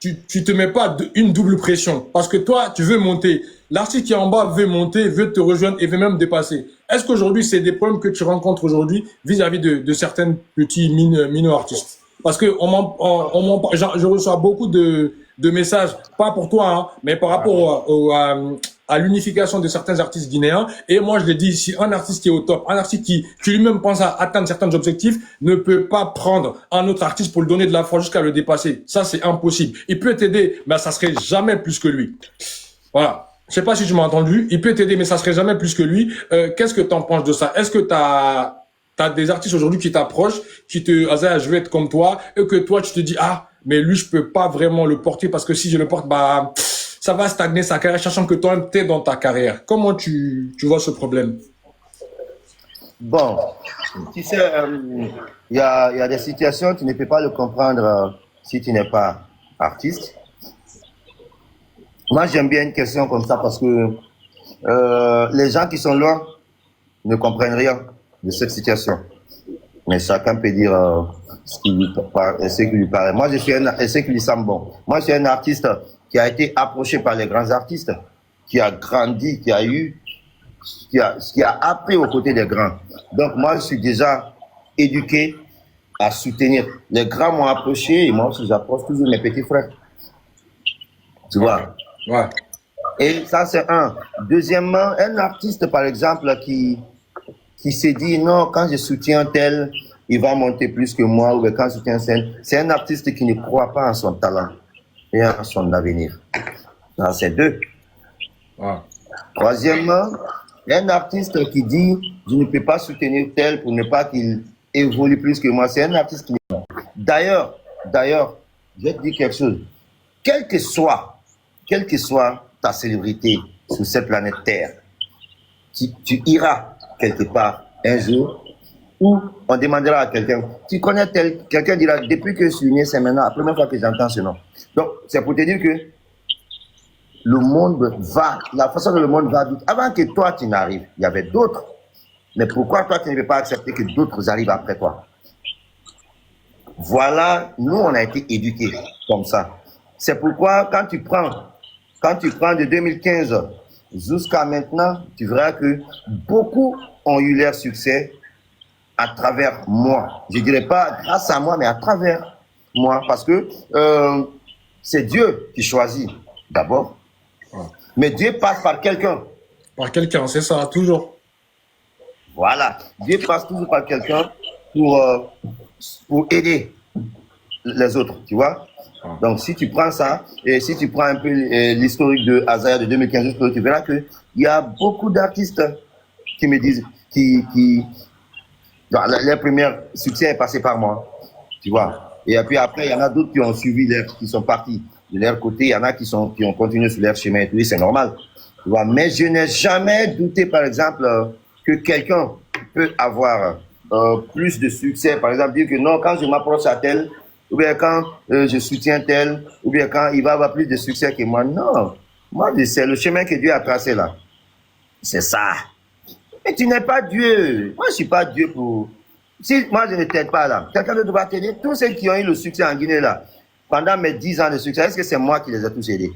S1: tu te mets pas une double pression? Parce que toi, tu veux monter. L'artiste qui est en bas veut monter, veut te rejoindre et veut même dépasser. Est-ce qu'aujourd'hui, c'est des problèmes que tu rencontres aujourd'hui vis-à-vis de certains petits mino artistes? Parce que je reçois beaucoup de messages, pas pour toi, hein, mais par rapport à l'unification de certains artistes guinéens. Et moi, je l'ai dit ici, un artiste qui est au top, un artiste qui lui-même pense à atteindre certains objectifs, ne peut pas prendre un autre artiste pour lui donner de la force jusqu'à le dépasser. Ça, c'est impossible. Il peut t'aider, mais ça serait jamais plus que lui. Voilà. Je sais pas si tu m'as entendu. Il peut t'aider, mais ça serait jamais plus que lui. Qu'est-ce que t'en penses de ça? Est-ce que t'as des artistes aujourd'hui qui t'approchent, qui te, Azéa, je vais être comme toi, et que toi, tu te dis, ah, mais lui, je peux pas vraiment le porter parce que si je le porte, ça va stagner sa carrière, sachant que toi, t'es dans ta carrière. Comment tu vois ce problème?
S2: Bon, tu sais, il y a des situations, tu ne peux pas le comprendre si tu n'es pas artiste. Moi, j'aime bien une question comme ça parce que les gens qui sont loin ne comprennent rien de cette situation. Mais chacun peut dire ce qui lui paraît. Moi, ce qui lui semble bon. Moi, je suis un artiste qui a été approché par les grands artistes, qui a grandi, qui a appris aux côtés des grands. Donc, moi, je suis déjà éduqué à soutenir. Les grands m'ont approché et moi aussi j'approche toujours mes petits frères. Tu vois.
S1: Ouais.
S2: Et ça, c'est un. Deuxièmement, un artiste, par exemple, qui se dit non, quand je soutiens tel, il va monter plus que moi, ou bien quand je soutiens tel, c'est un artiste qui ne croit pas en son talent et en son avenir. Ça, c'est deux.
S1: Ouais.
S2: Troisièmement, un artiste qui dit je ne peux pas soutenir tel pour ne pas qu'il évolue plus que moi, c'est un artiste qui. D'ailleurs, je vais te dire quelque chose. Quelle que soit ta célébrité sur cette planète Terre, tu iras quelque part un jour où on demandera à quelqu'un, tu connais tel, quelqu'un dira, depuis que je suis né, c'est maintenant la première fois que j'entends ce nom. Donc, c'est pour te dire que le monde va, la façon dont le monde va vite. Avant que toi, tu n'arrives, il y avait d'autres. Mais pourquoi toi, tu ne veux pas accepter que d'autres arrivent après toi? Voilà, nous, on a été éduqués comme ça. C'est pourquoi, quand tu prends de 2015 jusqu'à maintenant, tu verras que beaucoup ont eu leur succès à travers moi. Je ne dirais pas grâce à moi, mais à travers moi. Parce que c'est Dieu qui choisit d'abord. Mais Dieu passe par quelqu'un.
S1: Par quelqu'un, c'est ça, toujours.
S2: Voilà. Dieu passe toujours par quelqu'un pour aider les autres, tu vois. Donc, si tu prends ça, et si tu prends un peu l'historique de Azaya de 2015, tu verras qu'il y a beaucoup d'artistes qui me disent, leur premier succès est passé par moi, tu vois. Et puis après, il y en a d'autres qui ont suivi, qui sont partis de leur côté, il y en a qui ont continué sur leur chemin et tout, c'est normal, tu vois. Mais je n'ai jamais douté, par exemple, que quelqu'un peut avoir plus de succès, par exemple, dire que non, quand je m'approche à tel, ou bien quand je soutiens tel, ou bien quand il va avoir plus de succès que moi. Non, moi, c'est le chemin que Dieu a tracé là. C'est ça. Mais tu n'es pas Dieu. Moi, je ne suis pas Dieu pour... Si moi, je ne t'aide pas là, quelqu'un d'autre va t'aider. Tous ceux qui ont eu le succès en Guinée là, pendant mes 10 ans de succès, est-ce que c'est moi qui les ai tous aidés?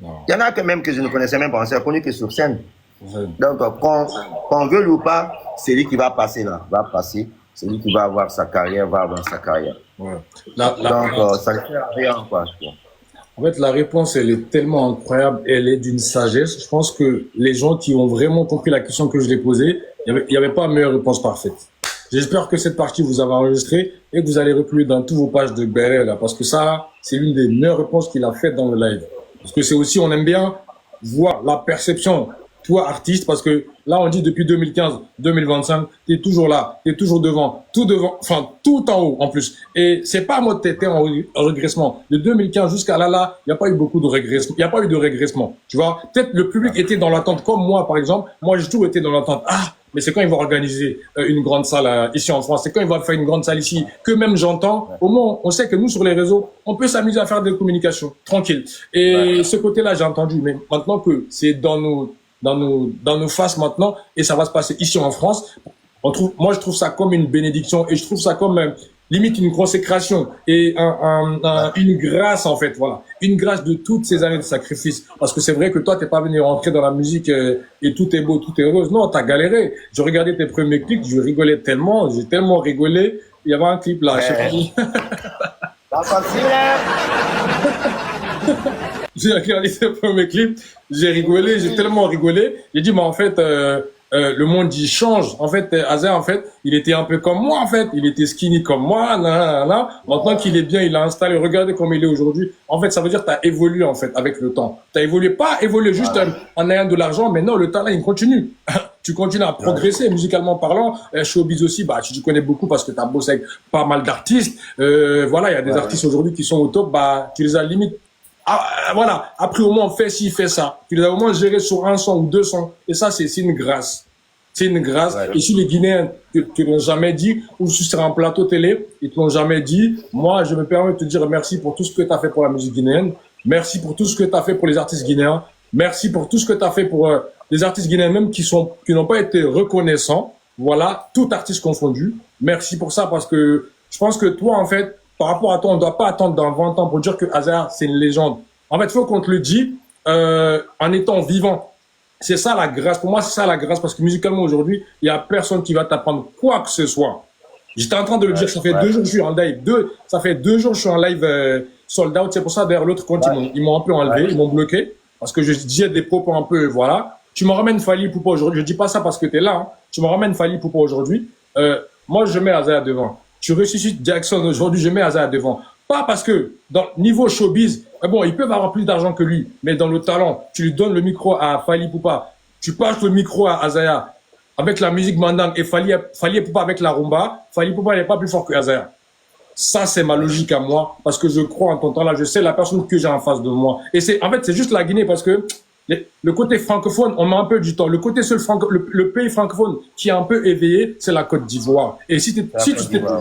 S2: Non. Il y en a que même que je ne connaissais même pas, on s'est connu que sur scène. Donc, qu'on veut ou pas, c'est lui qui va passer là, va passer. C'est lui qui va avoir sa carrière, va avoir sa carrière. Ouais. Donc, ça ne sert à rien, quoi.
S1: En fait, la réponse, elle est tellement incroyable, elle est d'une sagesse. Je pense que les gens qui ont vraiment compris la question que je l'ai posée, il n'y avait pas de meilleure réponse parfaite. J'espère que cette partie vous avez enregistrée et que vous allez republier dans toutes vos pages de Béret, là, parce que ça, c'est l'une des meilleures réponses qu'il a faites dans le live. Parce que c'est aussi, on aime bien voir la perception, toi, artiste, parce que là, on dit depuis 2015, 2025, t'es toujours là, t'es toujours devant, enfin, tout en haut, en plus. Et c'est pas moi, t'étais en régressement. De 2015 jusqu'à là, il n'y a pas eu beaucoup de régressement. Il n'y a pas eu de régressement. Tu vois, peut-être le public était dans l'attente, comme moi, par exemple. Moi, j'ai toujours été dans l'attente. Ah, mais c'est quand ils vont organiser une grande salle ici en France, c'est quand ils vont faire une grande salle ici, que même j'entends. Au moins, on sait que nous, sur les réseaux, on peut s'amuser à faire des communications, tranquille. Et ce côté-là, j'ai entendu. Mais maintenant que c'est dans nos faces maintenant, et ça va se passer ici en France, moi, je trouve ça comme une bénédiction, et je trouve ça comme limite une consécration et une grâce, en fait, voilà. Une grâce de toutes ces années de sacrifice. Parce que c'est vrai que toi, t'es pas venu rentrer dans la musique et tout est beau, tout est rose. Non, t'as galéré. Je regardais tes premiers clips, je rigolais tellement, j'ai tellement rigolé. Il y avait un clip là, je sais pas.
S2: Pas facile, hein?
S1: J'ai regardé tes premiers clips, j'ai rigolé, j'ai tellement rigolé. J'ai dit, mais en fait, le monde il change. En fait, Azaya, en fait, il était un peu comme moi, en fait. Il était skinny comme moi, là. Maintenant qu'il est bien, il a installé. Regardez comme il est aujourd'hui. En fait, ça veut dire que tu as évolué, en fait, avec le temps. Tu as évolué, pas évolué juste en ayant de l'argent, mais non, le talent, il continue. Tu continues à progresser, musicalement parlant. Showbiz aussi, bah, tu connais beaucoup parce que tu as bossé avec pas mal d'artistes. Voilà, il y a des artistes aujourd'hui qui sont au top, bah, tu les as limite. Voilà, après au moins on fait ci, fait ça. Tu les as au moins gérés sur un son ou deux sons. Et ça, c'est une grâce. C'est une grâce. Ouais. Et si les Guinéens te l'ont jamais dit, ou si c'est un plateau télé, ils te l'ont jamais dit, moi, je me permets de te dire merci pour tout ce que tu as fait pour la musique guinéenne. Merci pour tout ce que tu as fait pour les artistes guinéens. Merci pour tout ce que tu as fait pour les artistes guinéens même qui n'ont pas été reconnaissants. Voilà, tout artiste confondu. Merci pour ça parce que je pense que toi, en fait, par rapport à toi, on ne doit pas attendre dans 20 ans pour dire que Azaya, c'est une légende. En fait, il faut qu'on te le dise en étant vivant. C'est ça la grâce. Pour moi, c'est ça la grâce parce que musicalement aujourd'hui, il n'y a personne qui va t'apprendre quoi que ce soit. J'étais en train de le dire, ça fait
S2: ouais,
S1: 2 jours que je suis en live. Ça fait 2 jours que je suis en live sold out. C'est pour ça, d'ailleurs, l'autre compte,
S2: ouais,
S1: ils m'ont un peu enlevé,
S2: ouais.
S1: ils m'ont bloqué. Parce que je disais des propos un peu, voilà. Tu me ramènes Fally Poupa aujourd'hui. Je dis pas ça parce que tu es là. Hein. Tu me ramènes Fally Poupa aujourd'hui. Moi, je mets Azaya devant. Tu ressuscites Jackson aujourd'hui, je mets Azaya devant. Pas parce que, dans niveau showbiz, bon, ils peuvent avoir plus d'argent que lui, mais dans le talent, tu lui donnes le micro à Fally Poupa, tu passes le micro à Azaya avec la musique mandang et Fally Poupa avec la rumba, Fally Poupa n'est pas plus fort que Azaya. Ça, c'est ma logique à moi, parce que je crois en ton talent, je sais la personne que j'ai en face de moi. Et en fait, c'est juste la Guinée, parce que le côté francophone, on met un peu du temps. Le côté le pays francophone qui est un peu éveillé, c'est la Côte d'Ivoire. Et si tu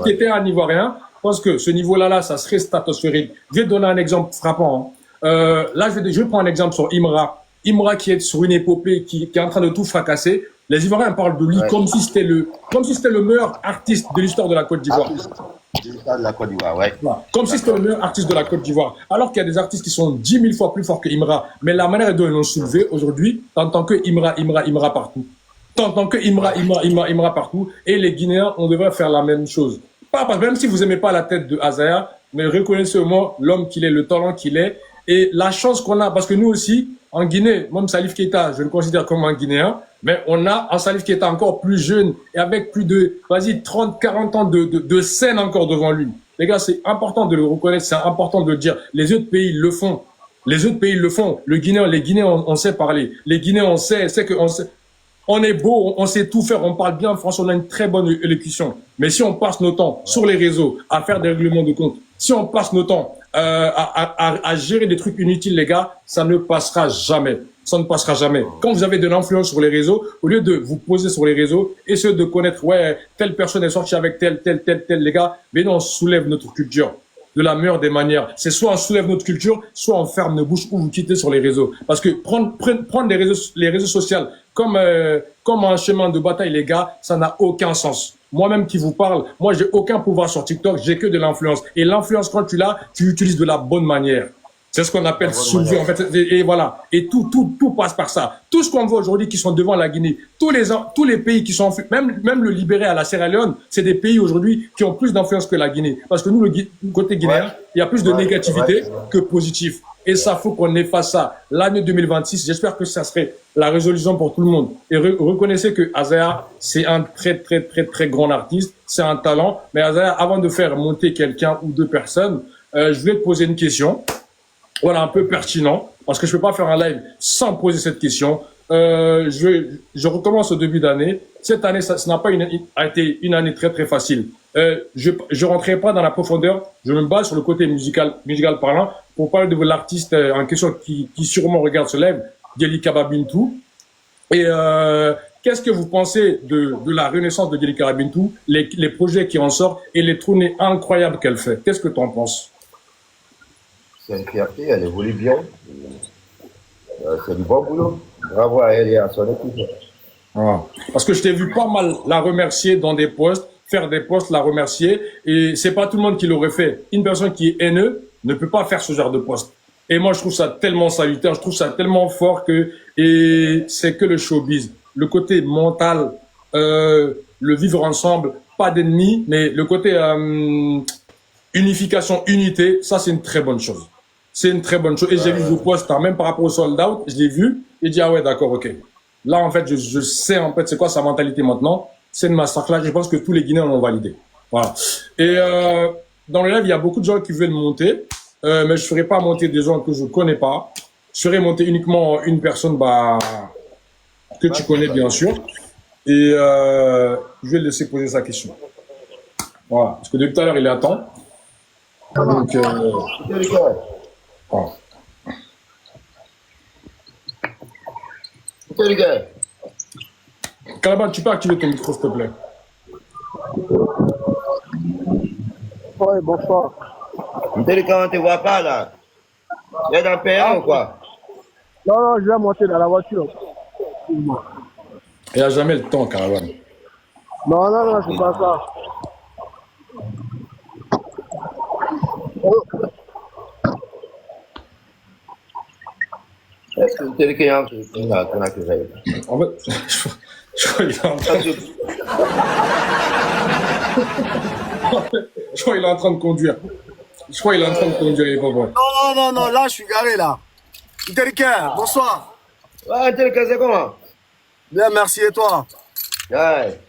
S1: étais un Ivoirien, je pense que ce niveau-là, ça serait stratosphérique. Je vais te donner un exemple frappant. Hein. Là, je vais prendre un exemple sur Imra. Imra qui est sur une épopée, qui est en train de tout fracasser. Les Ivoiriens parlent de lui comme si c'était le meilleur artiste de l'histoire de la Côte d'Ivoire.
S2: De la Côte d'Ivoire, ouais.
S1: Voilà. Comme si c'était le meilleur artiste de la Côte d'Ivoire. Alors qu'il y a des artistes qui sont 10 000 fois plus forts que Imra. Mais la manière dont ils l'ont soulevé aujourd'hui, t'entends que Imra partout. T'entends que Imra partout. Et les Guinéens, on devrait faire la même chose. Pas parce que même si vous aimez pas la tête de Azaya, mais reconnaissez au moins l'homme qu'il est, le talent qu'il est. Et la chance qu'on a, parce que nous aussi, en Guinée, même Salif Keita, je le considère comme un Guinéen, mais on a un Salif Keita encore plus jeune et avec plus de, 30, 40 ans de scène encore devant lui. Les gars, c'est important de le reconnaître, c'est important de le dire. Les autres pays le font. Les autres pays le font. Les Guinéens, on sait parler. Les Guinéens, on sait on est beau, on sait tout faire, on parle bien français, on a une très bonne élocution. Mais si on passe nos temps sur les réseaux à faire des règlements de compte, si on passe nos temps à gérer des trucs inutiles, les gars, ça ne passera jamais. Ça ne passera jamais. Quand vous avez de l'influence sur les réseaux, au lieu de vous poser sur les réseaux, essayez de connaître, ouais, telle personne est sortie avec tel, les gars, mais non, on soulève notre culture de la meilleure des manières. C'est soit on soulève notre culture, soit on ferme nos bouches ou vous quittez sur les réseaux. Parce que prendre les réseaux sociaux comme un chemin de bataille, les gars, ça n'a aucun sens. Moi-même qui vous parle, moi j'ai aucun pouvoir sur TikTok, j'ai que de l'influence. Et l'influence, quand tu l'as, tu l'utilises de la bonne manière. C'est ce qu'on appelle soulever, en fait. Et voilà. Et tout passe par ça. Tout ce qu'on voit aujourd'hui qui sont devant la Guinée, tous les pays qui sont, même le Libéria à la Sierra Leone, c'est des pays aujourd'hui qui ont plus d'influence que la Guinée. Parce que nous, le côté guinéen, il y a plus de négativité que positif. Et ça, faut qu'on efface ça. L'année 2026, j'espère que ça serait la résolution pour tout le monde. Et reconnaissez que Azaya, c'est un très, très, très, très grand artiste. C'est un talent. Mais Azaya, avant de faire monter quelqu'un ou deux personnes, je voulais te poser une question. Voilà, un peu pertinent, parce que je peux pas faire un live sans poser cette question. Je recommence au début d'année. Cette année, ça n'a pas été une année très très facile. Je rentrerai pas dans la profondeur. Je me base sur le côté musical parlant pour parler de l'artiste en question qui sûrement regarde ce live, Djelika Bintou. Et qu'est-ce que vous pensez de la renaissance de Djelika Bintou, les projets qui en sortent et les tournées incroyables qu'elle fait? Qu'est-ce que tu en penses?
S2: C'est une fierté, elle évolue bien. C'est du bon boulot. Bravo à elle et à son équipe.
S1: Ah. Parce que je t'ai vu pas mal la remercier dans des posts, faire des posts, la remercier. Et c'est pas tout le monde qui l'aurait fait. Une personne qui est haineuse ne peut pas faire ce genre de post. Et moi, je trouve ça tellement salutaire, je trouve ça tellement fort et c'est que le showbiz. Le côté mental, le vivre ensemble, pas d'ennemis, mais le côté unification, unité, ça c'est une très bonne chose. C'est une très bonne chose. Et j'ai vu vos posts, hein, même par rapport au sold out, je l'ai vu et dit ah ouais d'accord, ok. Là en fait je sais en fait c'est quoi sa mentalité maintenant. C'est une masterclass. Je pense que tous les Guinéens l'ont validé. Voilà. Et dans le live il y a beaucoup de gens qui veulent monter, mais je ferai pas monter des gens que je connais pas. Je ferai monter uniquement une personne que tu connais bien sûr. Et je vais le laisser poser sa question. Voilà. Parce que depuis tout à l'heure il est à temps. Donc voilà. Calaban, tu peux activer ton micro, s'il te plaît.
S3: Oui, bonsoir.
S2: Quand on ne te voit pas là, tu es dans le payant ou quoi?
S3: Non, je vais monter dans la voiture.
S1: Il n'y a jamais le temps, Calaban.
S3: Non, c'est pas ça.
S2: Est-ce que tu es quelqu'un qui a que ça?
S1: En fait, je crois qu'il est en train de... Je crois qu'il est en train de conduire. Je crois qu'il est en train de conduire, il est pas bon.
S4: Non, là, je suis garé, là. Interika, bonsoir.
S2: Ah, tel que c'est comment?
S4: Bien, merci, et toi?
S2: Ouais.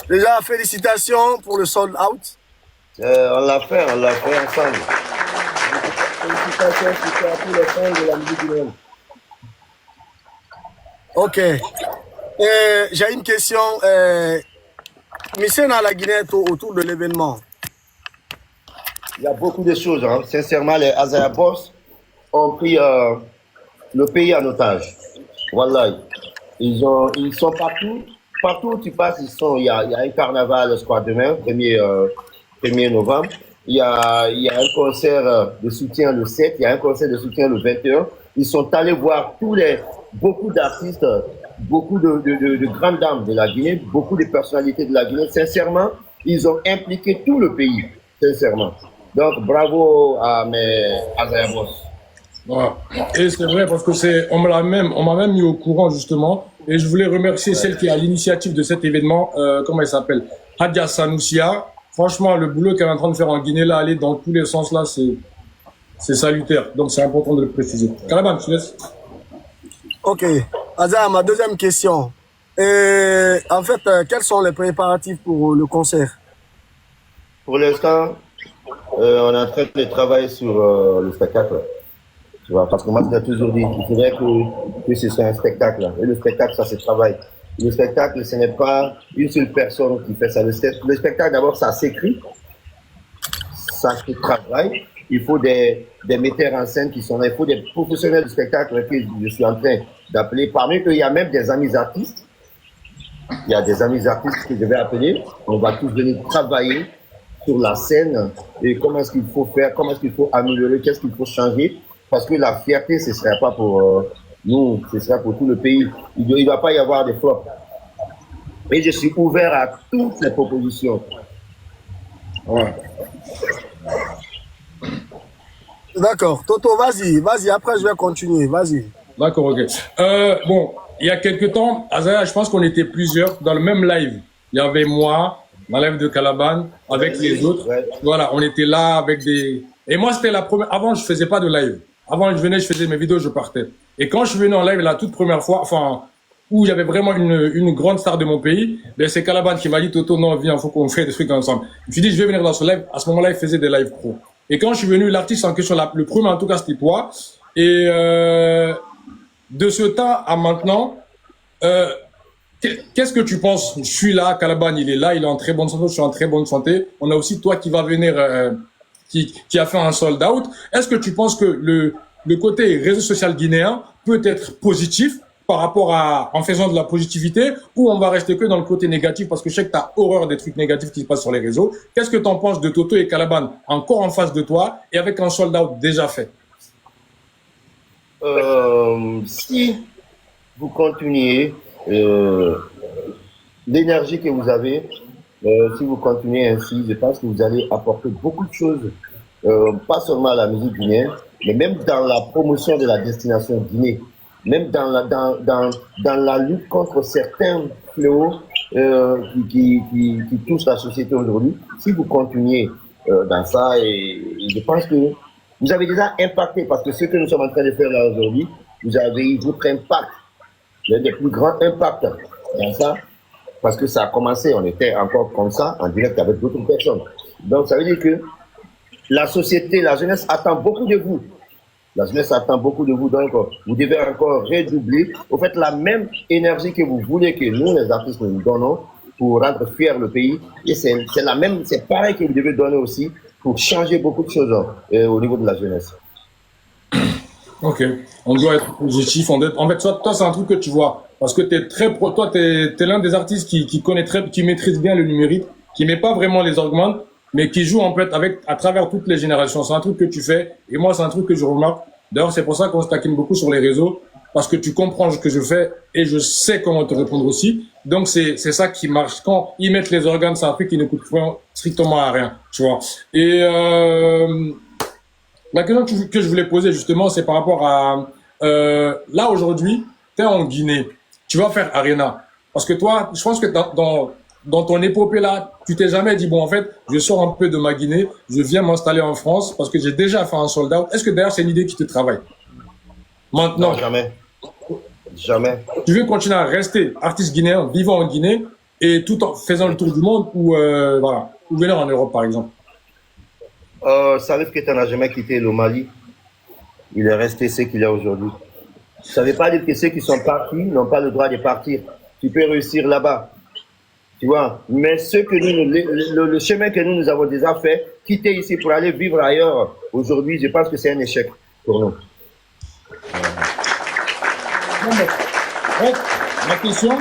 S4: Déjà, félicitations pour le sold out.
S2: On l'a fait ensemble. Félicitations à tous les fans de la musique guinéenne.
S4: Ok. J'ai une question. Mission à la Guinée autour de l'événement.
S2: Il y a beaucoup de choses. Hein. Sincèrement, les Azaya Boss ont pris le pays en otage. Voilà. Ils sont partout. Partout où tu passes, il y a un carnaval, je crois, demain, 1er novembre. Il y a un concert de soutien le 7, il y a un concert de soutien le 21. Ils sont allés voir beaucoup d'artistes, beaucoup de grandes dames de la Guinée, beaucoup de personnalités de la Guinée. Sincèrement, ils ont impliqué tout le pays, sincèrement. Donc, bravo à mes Azaya Boss.
S1: Voilà. Et c'est vrai parce que on m'a même mis au courant justement. Et je voulais remercier celle qui est à l'initiative de cet événement. Comment elle s'appelle? Hadia Sanoussia. Franchement, le boulot qu'elle est en train de faire en Guinée, là, aller dans tous les sens, là, c'est salutaire. Donc, c'est important de le préciser. Calaban, tu laisses.
S4: Ok. Azar, ma deuxième question. En fait, quels sont les préparatifs pour le concert?
S2: Pour l'instant, on est en train de travailler sur le spectacle. Tu vois, parce que moi, je l'ai toujours dit, il faudrait que ce soit un spectacle. Et le spectacle, ça se travaille. Le spectacle, ce n'est pas une seule personne qui fait ça. Le spectacle, d'abord, ça s'écrit, ça se travaille. Il faut des metteurs en scène qui sont là. Il faut des professionnels du spectacle que je suis en train d'appeler. Parmi eux, il y a même des amis artistes. Il y a des amis artistes que je vais appeler. On va tous venir travailler sur la scène et comment est-ce qu'il faut faire, comment est-ce qu'il faut améliorer, qu'est-ce qu'il faut changer. Parce que la fierté, ce ne serait pas pour nous, ce serait pour tout le pays. Il ne doit pas y avoir de flops. Et je suis ouvert à toutes les propositions.
S1: Ouais.
S4: D'accord. Toto, vas-y. Après, je vais continuer. Vas-y.
S1: D'accord, ok. Bon, il y a quelques temps, Azaya, je pense qu'on était plusieurs dans le même live. Il y avait moi, ma live de Calaban, avec les autres.
S2: Ouais.
S1: Voilà, on était là avec des... Et moi, c'était la première... Avant, je faisais pas de live. Avant, je venais, je faisais mes vidéos, je partais. Et quand je suis venu en live la toute première fois, enfin, où il y avait vraiment une grande star de mon pays, ben c'est Calaban qui m'a dit, Toto, non, viens, faut qu'on fasse des trucs ensemble. Je me suis dit, je vais venir dans ce live. À ce moment-là, il faisait des lives pro. Et quand je suis venu, l'artiste en question, le premier, en tout cas, c'était toi. Et de ce temps à maintenant, qu'est-ce que tu penses? Je suis là, Calaban, il est là, il est en très bonne santé, je suis en très bonne santé. On a aussi toi qui va venir... qui a fait un sold out. Est-ce que tu penses que le côté réseau social guinéen peut être positif par rapport en faisant de la positivité, ou on va rester que dans le côté négatif parce que je sais que tu as horreur des trucs négatifs qui se passent sur les réseaux? Qu'est-ce que tu en penses de Toto et Calaban encore en face de toi et avec un sold out déjà fait?
S2: Si vous continuez l'énergie que vous avez, si vous continuez ainsi, je pense que vous allez apporter beaucoup de choses, pas seulement à la musique guinéenne, mais même dans la promotion de la destination Guinée, même dans la lutte contre certains fléaux qui touchent la société aujourd'hui. Si vous continuez dans ça, et je pense que vous avez déjà impacté, parce que ce que nous sommes en train de faire là aujourd'hui, vous avez eu votre impact, l'un des plus grands impacts dans ça. Parce que ça a commencé, on était encore comme ça, en direct avec d'autres personnes. Donc, ça veut dire que la société, la jeunesse attend beaucoup de vous. La jeunesse attend beaucoup de vous. Donc, vous devez encore redoubler. Au fait, la même énergie que vous voulez que nous, les artistes, nous donnons pour rendre fier le pays. Et c'est pareil que vous devez donner aussi pour changer beaucoup de choses au niveau de la jeunesse.
S1: Ok, on doit être positif. En fait, toi, c'est un truc que tu vois. Parce que toi, t'es l'un des artistes qui maîtrise bien le numérique, qui met pas vraiment les augmentes, mais qui joue en fait à travers toutes les générations. C'est un truc que tu fais. Et moi, c'est un truc que je remarque. D'ailleurs, c'est pour ça qu'on se taquine beaucoup sur les réseaux. Parce que tu comprends ce que je fais et je sais comment te répondre aussi. Donc, c'est ça qui marche. Quand ils mettent les organes, c'est un truc qui ne coûte strictement à rien. Tu vois. Et, la question que je voulais poser justement, c'est par rapport à là aujourd'hui, tu es en Guinée, tu vas faire Arena. Parce que toi, je pense que dans ton épopée là, tu t'es jamais dit, bon, en fait, je sors un peu de ma Guinée, je viens m'installer en France parce que j'ai déjà fait un sold out. Est-ce que d'ailleurs c'est une idée qui te travaille? Maintenant,
S2: Non, jamais. Jamais.
S1: tu veux continuer à rester artiste guinéen, vivant en Guinée et tout en faisant le tour du monde ou, voilà, ou venir en Europe par exemple?
S2: Salif Keita n'a jamais quitté le Mali. Il est resté ce qu'il est aujourd'hui. Ça ne veut pas dire que ceux qui sont partis n'ont pas le droit de partir. Tu peux réussir là-bas. Tu vois. Mais ce que le chemin que nous avons déjà fait, quitter ici pour aller vivre ailleurs, aujourd'hui, je pense que c'est un échec pour nous.
S1: Non, mais, donc, ma question,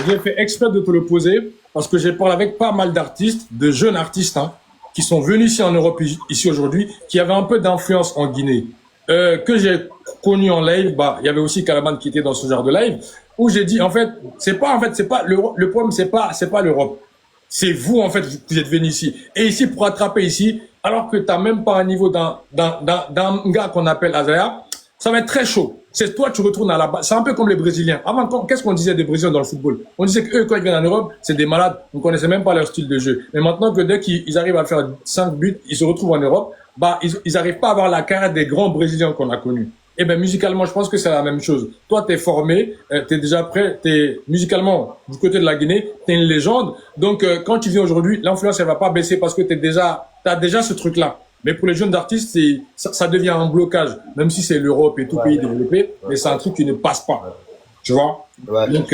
S1: j'ai fait exprès de te le poser parce que j'ai parlé avec pas mal d'artistes, de jeunes artistes, hein, qui sont venus ici en Europe, ici aujourd'hui, qui avaient un peu d'influence en Guinée, que j'ai connu en live. Bah, il y avait aussi Calaman qui était dans ce genre de live, où j'ai dit, en fait, c'est pas le problème, c'est pas l'Europe. C'est vous, en fait, vous êtes venus ici. Et ici, pour attraper ici, alors que t'as même pas un niveau d'un gars qu'on appelle Azaya, ça va être très chaud. C'est toi, tu retournes à la base. C'est un peu comme les Brésiliens. Avant, qu'est-ce qu'on disait des Brésiliens dans le football? On disait qu'eux, quand ils viennent en Europe, c'est des malades. On connaissait même pas leur style de jeu. Mais maintenant que dès qu'ils arrivent à faire 5 buts, ils se retrouvent en Europe, bah, ils arrivent pas à avoir la carrière des grands Brésiliens qu'on a connus. Eh ben, musicalement, je pense que c'est la même chose. Toi, t'es formé, t'es déjà prêt, t'es musicalement du côté de la Guinée, t'es une légende. Donc, quand tu viens aujourd'hui, l'influence, elle va pas baisser parce que t'as déjà ce truc-là. Mais pour les jeunes artistes, ça devient un blocage, même si c'est l'Europe et tout pays développé, mais c'est un truc qui ne passe pas. Tu vois?
S2: Ouais.
S1: Donc,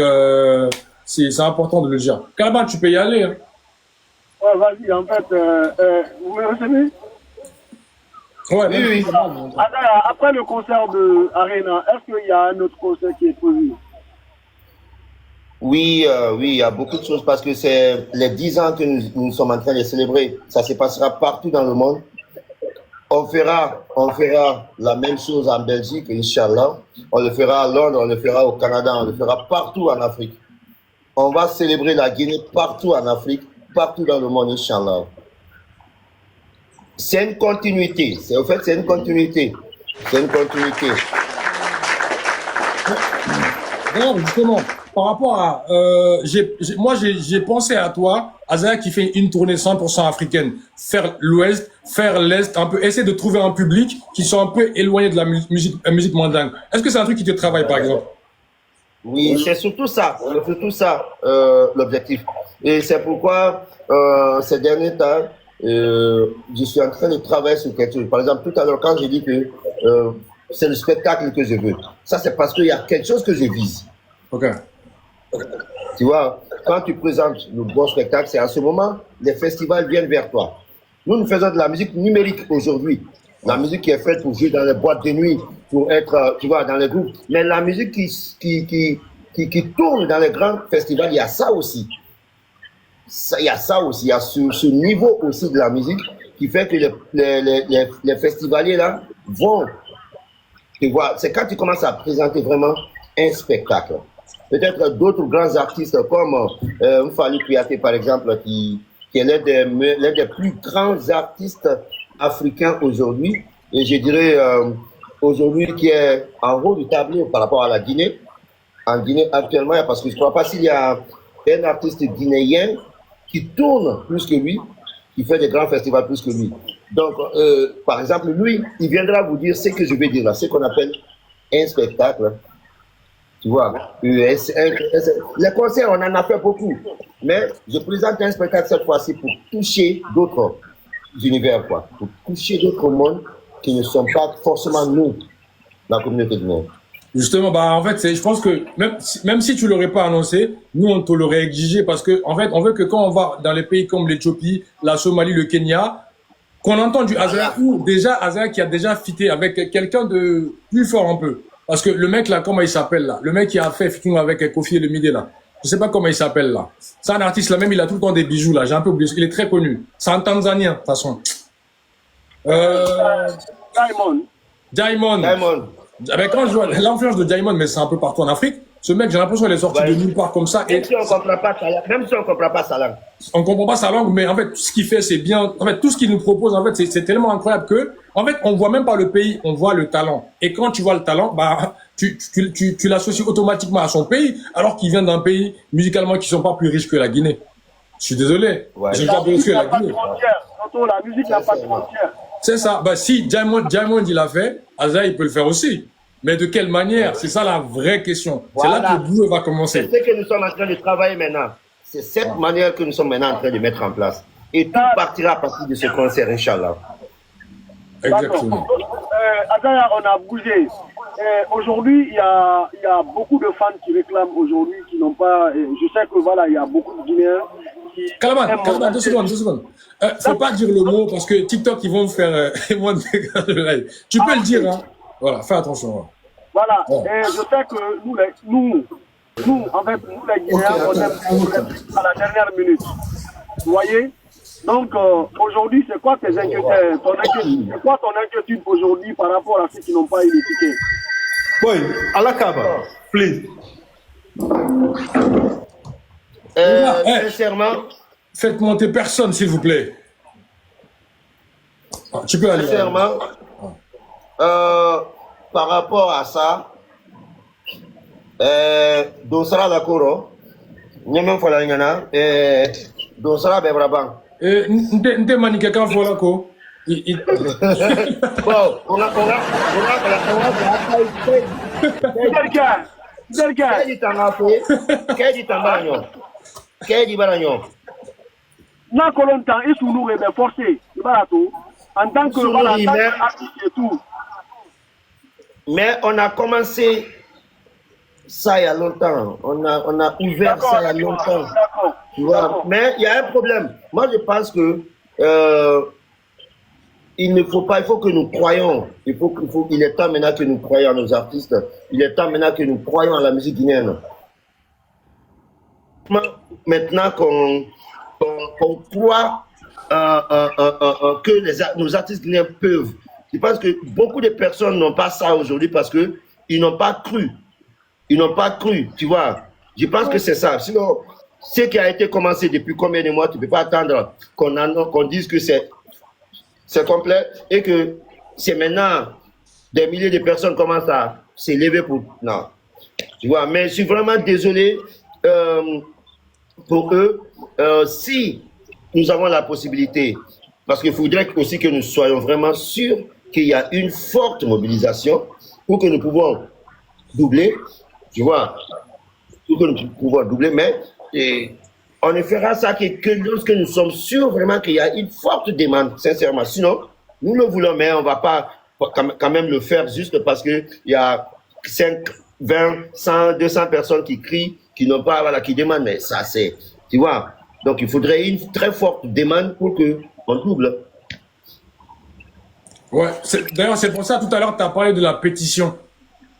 S1: c'est important de le dire. Calaban, tu peux y aller. Hein.
S3: Ouais, vas-y, en fait, vous me recevez?
S1: Ouais,
S2: Oui, oui.
S3: Alors, après le concert de Arena, est-ce qu'il y a un autre concert qui est prévu?
S2: Oui, oui, il y a beaucoup de choses parce que c'est les 10 ans que nous sommes en train de célébrer. Ça se passera partout dans le monde. On fera la même chose en Belgique, Inch'Allah. On le fera à Londres, on le fera au Canada, on le fera partout en Afrique. On va célébrer la Guinée partout en Afrique, partout dans le monde, Inch'Allah. C'est une continuité. En fait, c'est une continuité. C'est une continuité.
S1: Non, justement, par rapport à, moi j'ai pensé à toi, Azaya qui fait une tournée 100% africaine, faire l'Ouest, faire l'Est, un peu essayer de trouver un public qui soit un peu éloigné de la musique mandingue. Est-ce que c'est un truc qui te travaille par exemple?
S2: Oui, c'est surtout ça, l'objectif. Et c'est pourquoi ces derniers temps, je suis en train de travailler sur quelque chose. Par exemple, tout à l'heure, quand j'ai dit que c'est le spectacle que je veux, ça c'est parce qu'il y a quelque chose que je vise.
S1: Ok.
S2: Tu vois, quand tu présentes le bon spectacle, c'est à ce moment, les festivals viennent vers toi. Nous faisons de la musique numérique aujourd'hui. La musique qui est faite pour jouer dans les boîtes de nuit, pour être, tu vois, dans les groupes. Mais la musique qui tourne dans les grands festivals, il y a ça aussi. Il y a ça aussi. Il y a ce niveau aussi de la musique qui fait que les festivaliers là vont, tu vois, c'est quand tu commences à présenter vraiment un spectacle. Peut-être d'autres grands artistes comme Mfali Kouyaté par exemple, qui est l'un des plus grands artistes africains aujourd'hui, et je dirais aujourd'hui qui est en haut du tableau par rapport à la Guinée. En Guinée actuellement, parce que je ne crois pas s'il y a un artiste guinéen qui tourne plus que lui, qui fait des grands festivals plus que lui. Donc, par exemple, lui, il viendra vous dire ce que je vais dire là, ce qu'on appelle un spectacle. Tu vois, les concerts, on en a fait beaucoup. Mais je présente un spectacle cette fois-ci pour toucher d'autres univers, quoi. Pour toucher d'autres mondes qui ne sont pas forcément nous, la communauté du monde.
S1: Justement, bah en fait, je pense que même si tu l'aurais pas annoncé, nous on te l'aurait exigé parce que en fait, on veut que quand on va dans les pays comme l'Éthiopie, la Somalie, le Kenya, qu'on entend du Azaya ou déjà Azaya qui a déjà fité avec quelqu'un de plus fort un peu. Parce que le mec là, comment il s'appelle là? Le mec qui a fait featuring avec Kofi et le Mide là. Je sais pas comment il s'appelle là. C'est un artiste là, même il a tout le temps des bijoux là. J'ai un peu oublié. Il est très connu. C'est un Tanzanien de toute façon. Diamond. Avec quand je vois l'influence de Diamond, mais c'est un peu partout en Afrique. Ce mec, j'ai l'impression qu'il est sorti de nulle part comme ça.
S2: Même si on comprend pas sa langue.
S1: On comprend pas sa langue, mais en fait, ce qu'il fait, c'est bien. En fait, tout ce qu'il nous propose, en fait, c'est tellement incroyable que, en fait, on voit même pas le pays, on voit le talent. Et quand tu vois le talent, bah, tu l'associes automatiquement à son pays, alors qu'il vient d'un pays musicalement qui sont pas plus riches que la Guinée. Je suis désolé.
S2: Ouais.
S1: J'ai
S3: La
S1: pas besoin
S3: musique
S1: de
S3: n'a
S1: la
S3: pas de
S1: Guinée.
S3: frontières. Tonton, la musique n'a pas de frontières.
S1: C'est ça. Bah, si Diamond il l'a fait, Aza il peut le faire aussi. Mais de quelle manière? C'est ça la vraie question. C'est là que le boulot va
S2: C'est
S1: commencer.
S2: ce que nous sommes en train de travailler maintenant. C'est cette manière que nous sommes maintenant en train de mettre en place. Et tout partira à partir de ce concert, Inch'Allah.
S1: Exactement.
S3: Azaya, on a bougé. Aujourd'hui, il y a beaucoup de fans qui réclament aujourd'hui, qui n'ont pas. Je sais que voilà, il y a beaucoup de Guinéens qui.
S1: Kalaman, 2 secondes. Faut pas dire le mot parce que TikTok, ils vont me faire moi, le live. Tu peux le dire, hein. Voilà, fais attention. Hein.
S3: Voilà.
S1: Ouais.
S3: Et je sais que nous, en fait, nous les Guinéens, on aime à la dernière minute. Vous voyez? Donc, aujourd'hui, c'est quoi tes inquiétudes? C'est quoi ton inquiétude aujourd'hui par rapport à ceux qui n'ont pas eu les tickets?
S5: Boy, Alakaba, please.
S2: Sincèrement,
S1: Faites monter personne, s'il vous plaît. Ah, tu peux aller.
S2: sincèrement, par rapport à ça, Donsara Dakoro, Nyemen Folangana, Donsara Bebraban.
S1: Nte manique quand voilà ko.
S2: Bon, on a
S3: Quelqu'un.
S2: Kedi Baragnon.
S3: N'a que longtemps, ils sont nous forcés. En tant que voilà, en tant qu'artiste et tout.
S2: Mais on a commencé ça il y a longtemps. On a ouvert ça il y a longtemps.
S3: D'accord.
S2: Tu vois. Mais il y a un problème. Moi, je pense que il ne faut pas, il faut que nous croyons. Il est temps maintenant que nous croyons à nos artistes. Il est temps maintenant que nous croyons à la musique guinéenne. Maintenant qu'on croit que nos artistes guinéens peuvent. Je pense que beaucoup de personnes n'ont pas ça aujourd'hui parce que ils n'ont pas cru. Ils n'ont pas cru, tu vois. Je pense que c'est ça. Sinon, ce qui a été commencé depuis combien de mois, tu ne peux pas attendre qu'on dise que c'est complet et que c'est maintenant des milliers de personnes commencent à s'élever pour... Non. Tu vois, mais je suis vraiment désolé pour eux. Si nous avons la possibilité, parce qu'il faudrait aussi que nous soyons vraiment sûrs qu'il y a une forte mobilisation pour que nous pouvons doubler, tu vois, pour que nous pouvons doubler, mais on ne fera ça que lorsque nous sommes sûrs vraiment qu'il y a une forte demande, sincèrement. Sinon, nous le voulons, mais on ne va pas quand même le faire juste parce qu'il y a 5, 20, 100, 200 personnes qui crient, qui n'ont pas, voilà, qui demandent, mais ça c'est, tu vois. Donc il faudrait une très forte demande pour qu'on double.
S1: Ouais, d'ailleurs, c'est pour ça, tout à l'heure, tu as parlé de la pétition.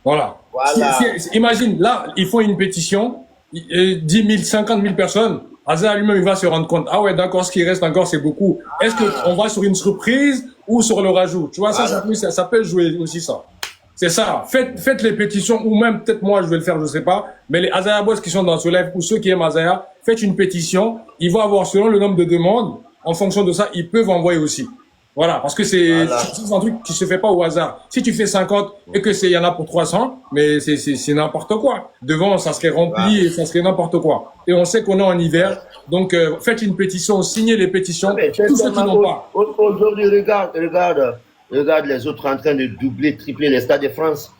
S1: Voilà. Imagine, là, ils font une pétition, 10 000, 50 000 personnes. Aza lui-même, il va se rendre compte. Ah ouais, d'accord, ce qui reste encore, c'est beaucoup. Est-ce qu'on va sur une surprise ou sur le rajout? Tu vois, ça peut jouer aussi ça. C'est ça. Faites les pétitions, ou même, peut-être moi, je vais le faire, je sais pas. Mais les Azaya Boss qui sont dans ce live, ou ceux qui aiment Azaya, faites une pétition. Ils vont avoir, selon le nombre de demandes, en fonction de ça, ils peuvent envoyer aussi. Voilà, parce que c'est un truc qui se fait pas au hasard. Si tu fais 50 et que il y en a pour 300, mais c'est n'importe quoi. Devant, ça serait rempli et ça serait n'importe quoi. Et on sait qu'on est en hiver, donc faites une pétition, signez les pétitions, tous ceux qui n'ont pas.
S2: Aujourd'hui, regarde les autres en train de doubler, tripler les stades de France.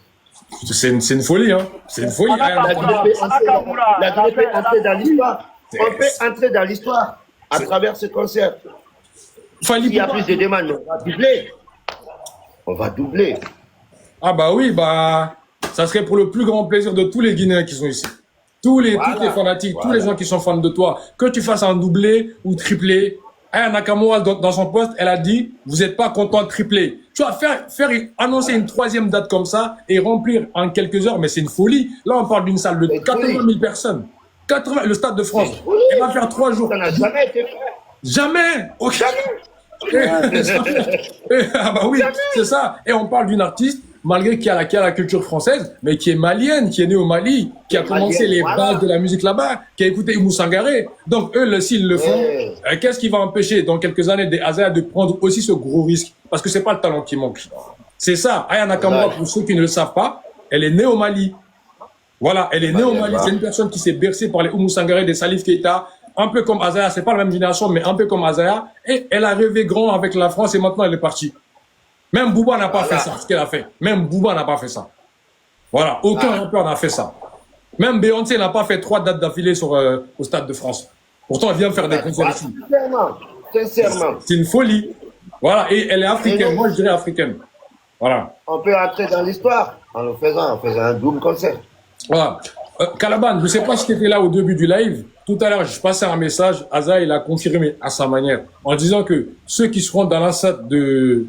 S1: C'est une folie, hein. C'est une folie.
S2: La Guinée peut entrer dans l'histoire. On peut entrer dans l'histoire à travers ce concert. S'il y a plus de demandes, on va doubler. On va doubler.
S1: Ah bah oui, bah ça serait pour le plus grand plaisir de tous les Guinéens qui sont ici. Tous les fanatiques, tous les gens qui sont fans de toi. Que tu fasses un doublé ou triplé. Aya Nakamura, dans son poste, elle a dit, vous n'êtes pas content de tripler. Tu vas faire annoncer une 3e date comme ça et remplir en quelques heures, mais c'est une folie. Là, on parle d'une salle de 80 000 personnes. 80, le Stade de France. Elle va faire 3 jours.
S2: Ça n'a jamais été fait.
S1: Jamais. Okay. Ah bah oui, c'est ça. Et on parle d'une artiste, malgré qui a la culture française, mais qui est malienne, qui est née au Mali, qui a commencé les bases de la musique là-bas, qui a écouté Oumou Sangaré. Donc eux, s'ils le font, qu'est-ce qui va empêcher dans quelques années des Azaya de prendre aussi ce gros risque? Parce que c'est pas le talent qui manque. C'est ça. Aya Nakamura, pour ceux qui ne le savent pas, elle est née au Mali. Voilà, elle est née au Mali. C'est une personne qui s'est bercée par les Oumou Sangaré, des Salif Keita, un peu comme Azaya, c'est pas la même génération, mais un peu comme Azaya, et elle a rêvé grand avec la France et maintenant elle est partie. Même Booba n'a pas fait ça, ce qu'elle a fait. Même Booba n'a pas fait ça. Voilà, aucun rappeur n'a fait ça. Même Beyoncé n'a pas fait 3 dates d'affilée au Stade de France. Pourtant, elle vient faire des concerts ici.
S2: Sincèrement.
S1: C'est une folie. Voilà, et elle est africaine. Moi, je dirais africaine. Voilà.
S2: On peut entrer dans l'histoire en faisant un double concert.
S1: Voilà. Calaban, je ne sais pas si tu étais là au début du live. Tout à l'heure, je passais un message. Aza, il a confirmé à sa manière en disant que ceux qui seront dans l'enceinte de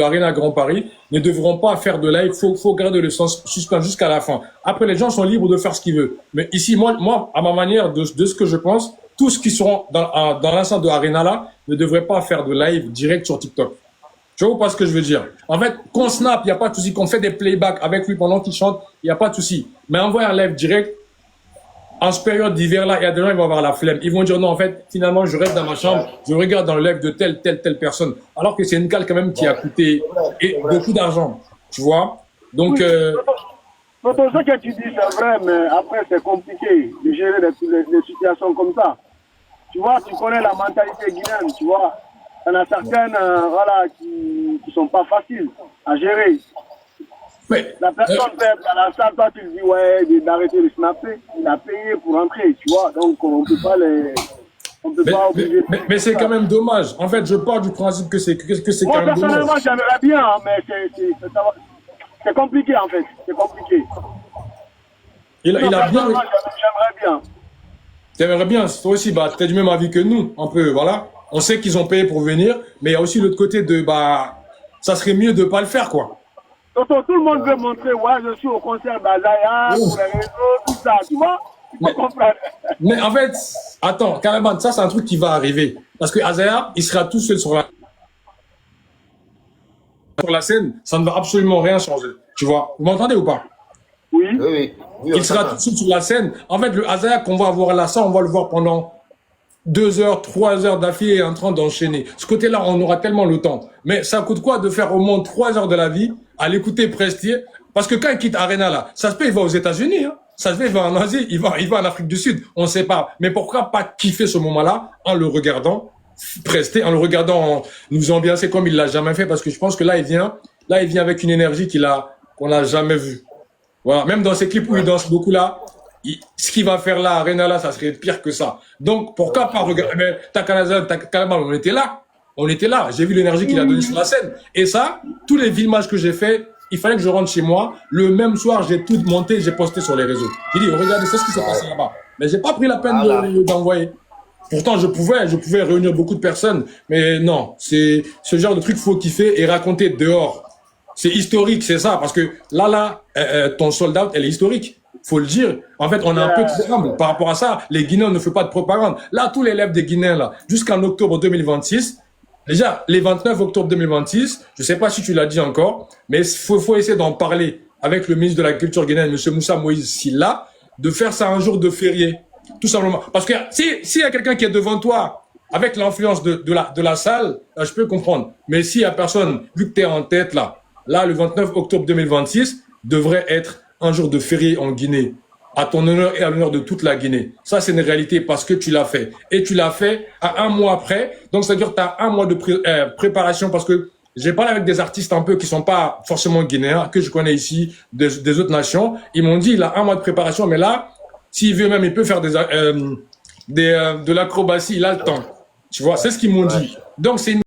S1: Arena Grand Paris ne devront pas faire de live. Faut garder le sens suspens jusqu'à la fin. Après, les gens sont libres de faire ce qu'ils veulent. Mais ici, moi, à ma manière de ce que je pense, tous qui seront dans l'enceinte de Arena là ne devraient pas faire de live direct sur TikTok. Tu vois pas ce que je veux dire? En fait, qu'on snap, il n'y a pas de souci. Qu'on fait des playbacks avec lui pendant qu'il chante, il n'y a pas de souci. Mais envoyer un live direct, en ce période d'hiver là, il y a des gens qui vont avoir la flemme. Ils vont dire non, en fait, finalement, je reste dans ma chambre, je regarde dans le live de telle personne. Alors que c'est une cale quand même qui a coûté beaucoup d'argent. Tu vois? Donc,
S3: Toto, ce que tu dis, c'est vrai, mais après, c'est compliqué de gérer les situations comme ça. Tu vois, tu connais la mentalité guinéenne, tu vois. Il y en a certaines voilà, qui sont pas faciles à gérer.
S1: mais,
S3: La personne fait dans la salle, toi tu lui dis ouais d'arrêter de snapper, il a payé pour entrer, tu vois, donc on peut pas obliger.
S1: mais c'est quand même dommage. En fait, je pars du principe que c'est quand
S3: Moi
S1: même dommage.
S3: personnellement j'aimerais bien, hein, mais c'est compliqué en fait, c'est compliqué.
S1: Il a bien.
S3: J'aimerais bien.
S1: T'aimerais bien, toi aussi, bah, t'es du même avis que nous, un peu, voilà. On sait qu'ils ont payé pour venir, mais il y a aussi l'autre côté de, bah, ça serait mieux de pas le faire, quoi.
S3: Toto, tout le monde veut montrer, ouais, je suis au concert d'Azaya, pour les réseaux, tout ça, tu vois, tu peux comprendre.
S1: Mais en fait, attends, Calaban, ça, c'est un truc qui va arriver. Parce que Azaya, il sera tout seul sur la scène, ça ne va absolument rien changer. Tu vois, vous m'entendez ou pas?
S3: Oui.
S2: Oui.
S1: Il sera tout seul sur la scène. En fait, le Azaya qu'on va avoir là, ça, on va le voir pendant 2 heures, 3 heures d'affilée en train d'enchaîner. Ce côté-là, on aura tellement le temps. Mais ça coûte quoi de faire au moins 3 heures de la vie à l'écouter Prestier? Parce que quand il quitte Arena là, ça se peut, il va aux États-Unis, hein. Ça se fait, il va en Asie, il va en Afrique du Sud. On ne sait pas. Mais pourquoi pas kiffer ce moment-là en le regardant Prestier, en le regardant, en nous ambiancer comme il l'a jamais fait? Parce que je pense que là, il vient avec une énergie qu'on n'a jamais vue. Voilà. Même dans ses clips où il danse beaucoup là, ce qu'il va faire là, Arena là, ça serait pire que ça. Donc, pourquoi pas regarder, mais Calaban, on était là. On était là. J'ai vu l'énergie qu'il a donnée sur la scène. Et ça, tous les filmages que j'ai fait, il fallait que je rentre chez moi. Le même soir, j'ai tout monté, j'ai posté sur les réseaux. J'ai dit, regardez, c'est ce qui s'est passé là-bas. Mais j'ai pas pris la peine d'envoyer. Pourtant, je pouvais réunir beaucoup de personnes. Mais non, c'est ce genre de truc, faut kiffer et raconter dehors. C'est historique, c'est ça. Parce que là, ton sold out, elle est historique. Faut le dire. En fait, on est un peu trop humble par rapport à ça. Les Guinéens ne font pas de propagande. Là, tous les élèves des Guinéens, là, jusqu'en octobre 2026, déjà, les 29 octobre 2026, je sais pas si tu l'as dit encore, mais faut essayer d'en parler avec le ministre de la Culture guinéenne, M. Moussa Moïse Silla, de faire ça un jour de férié. Tout simplement. Parce que s'il y a quelqu'un qui est devant toi, avec l'influence de la salle, là, je peux comprendre. Mais s'il y a personne, vu que tu es en tête, là, le 29 octobre 2026 devrait être un jour de férié en Guinée, à ton honneur et à l'honneur de toute la Guinée. Ça, c'est une réalité parce que tu l'as fait. Et tu l'as fait à 1 mois après. Donc, c'est-à-dire que tu as 1 mois de préparation parce que j'ai parlé avec des artistes un peu qui sont pas forcément guinéens, que je connais ici, des autres nations. Ils m'ont dit, il a 1 mois de préparation, mais là, s'il veut même, il peut faire de l'acrobatie, il a le temps. Tu vois, c'est ce qu'ils m'ont dit. Donc, c'est une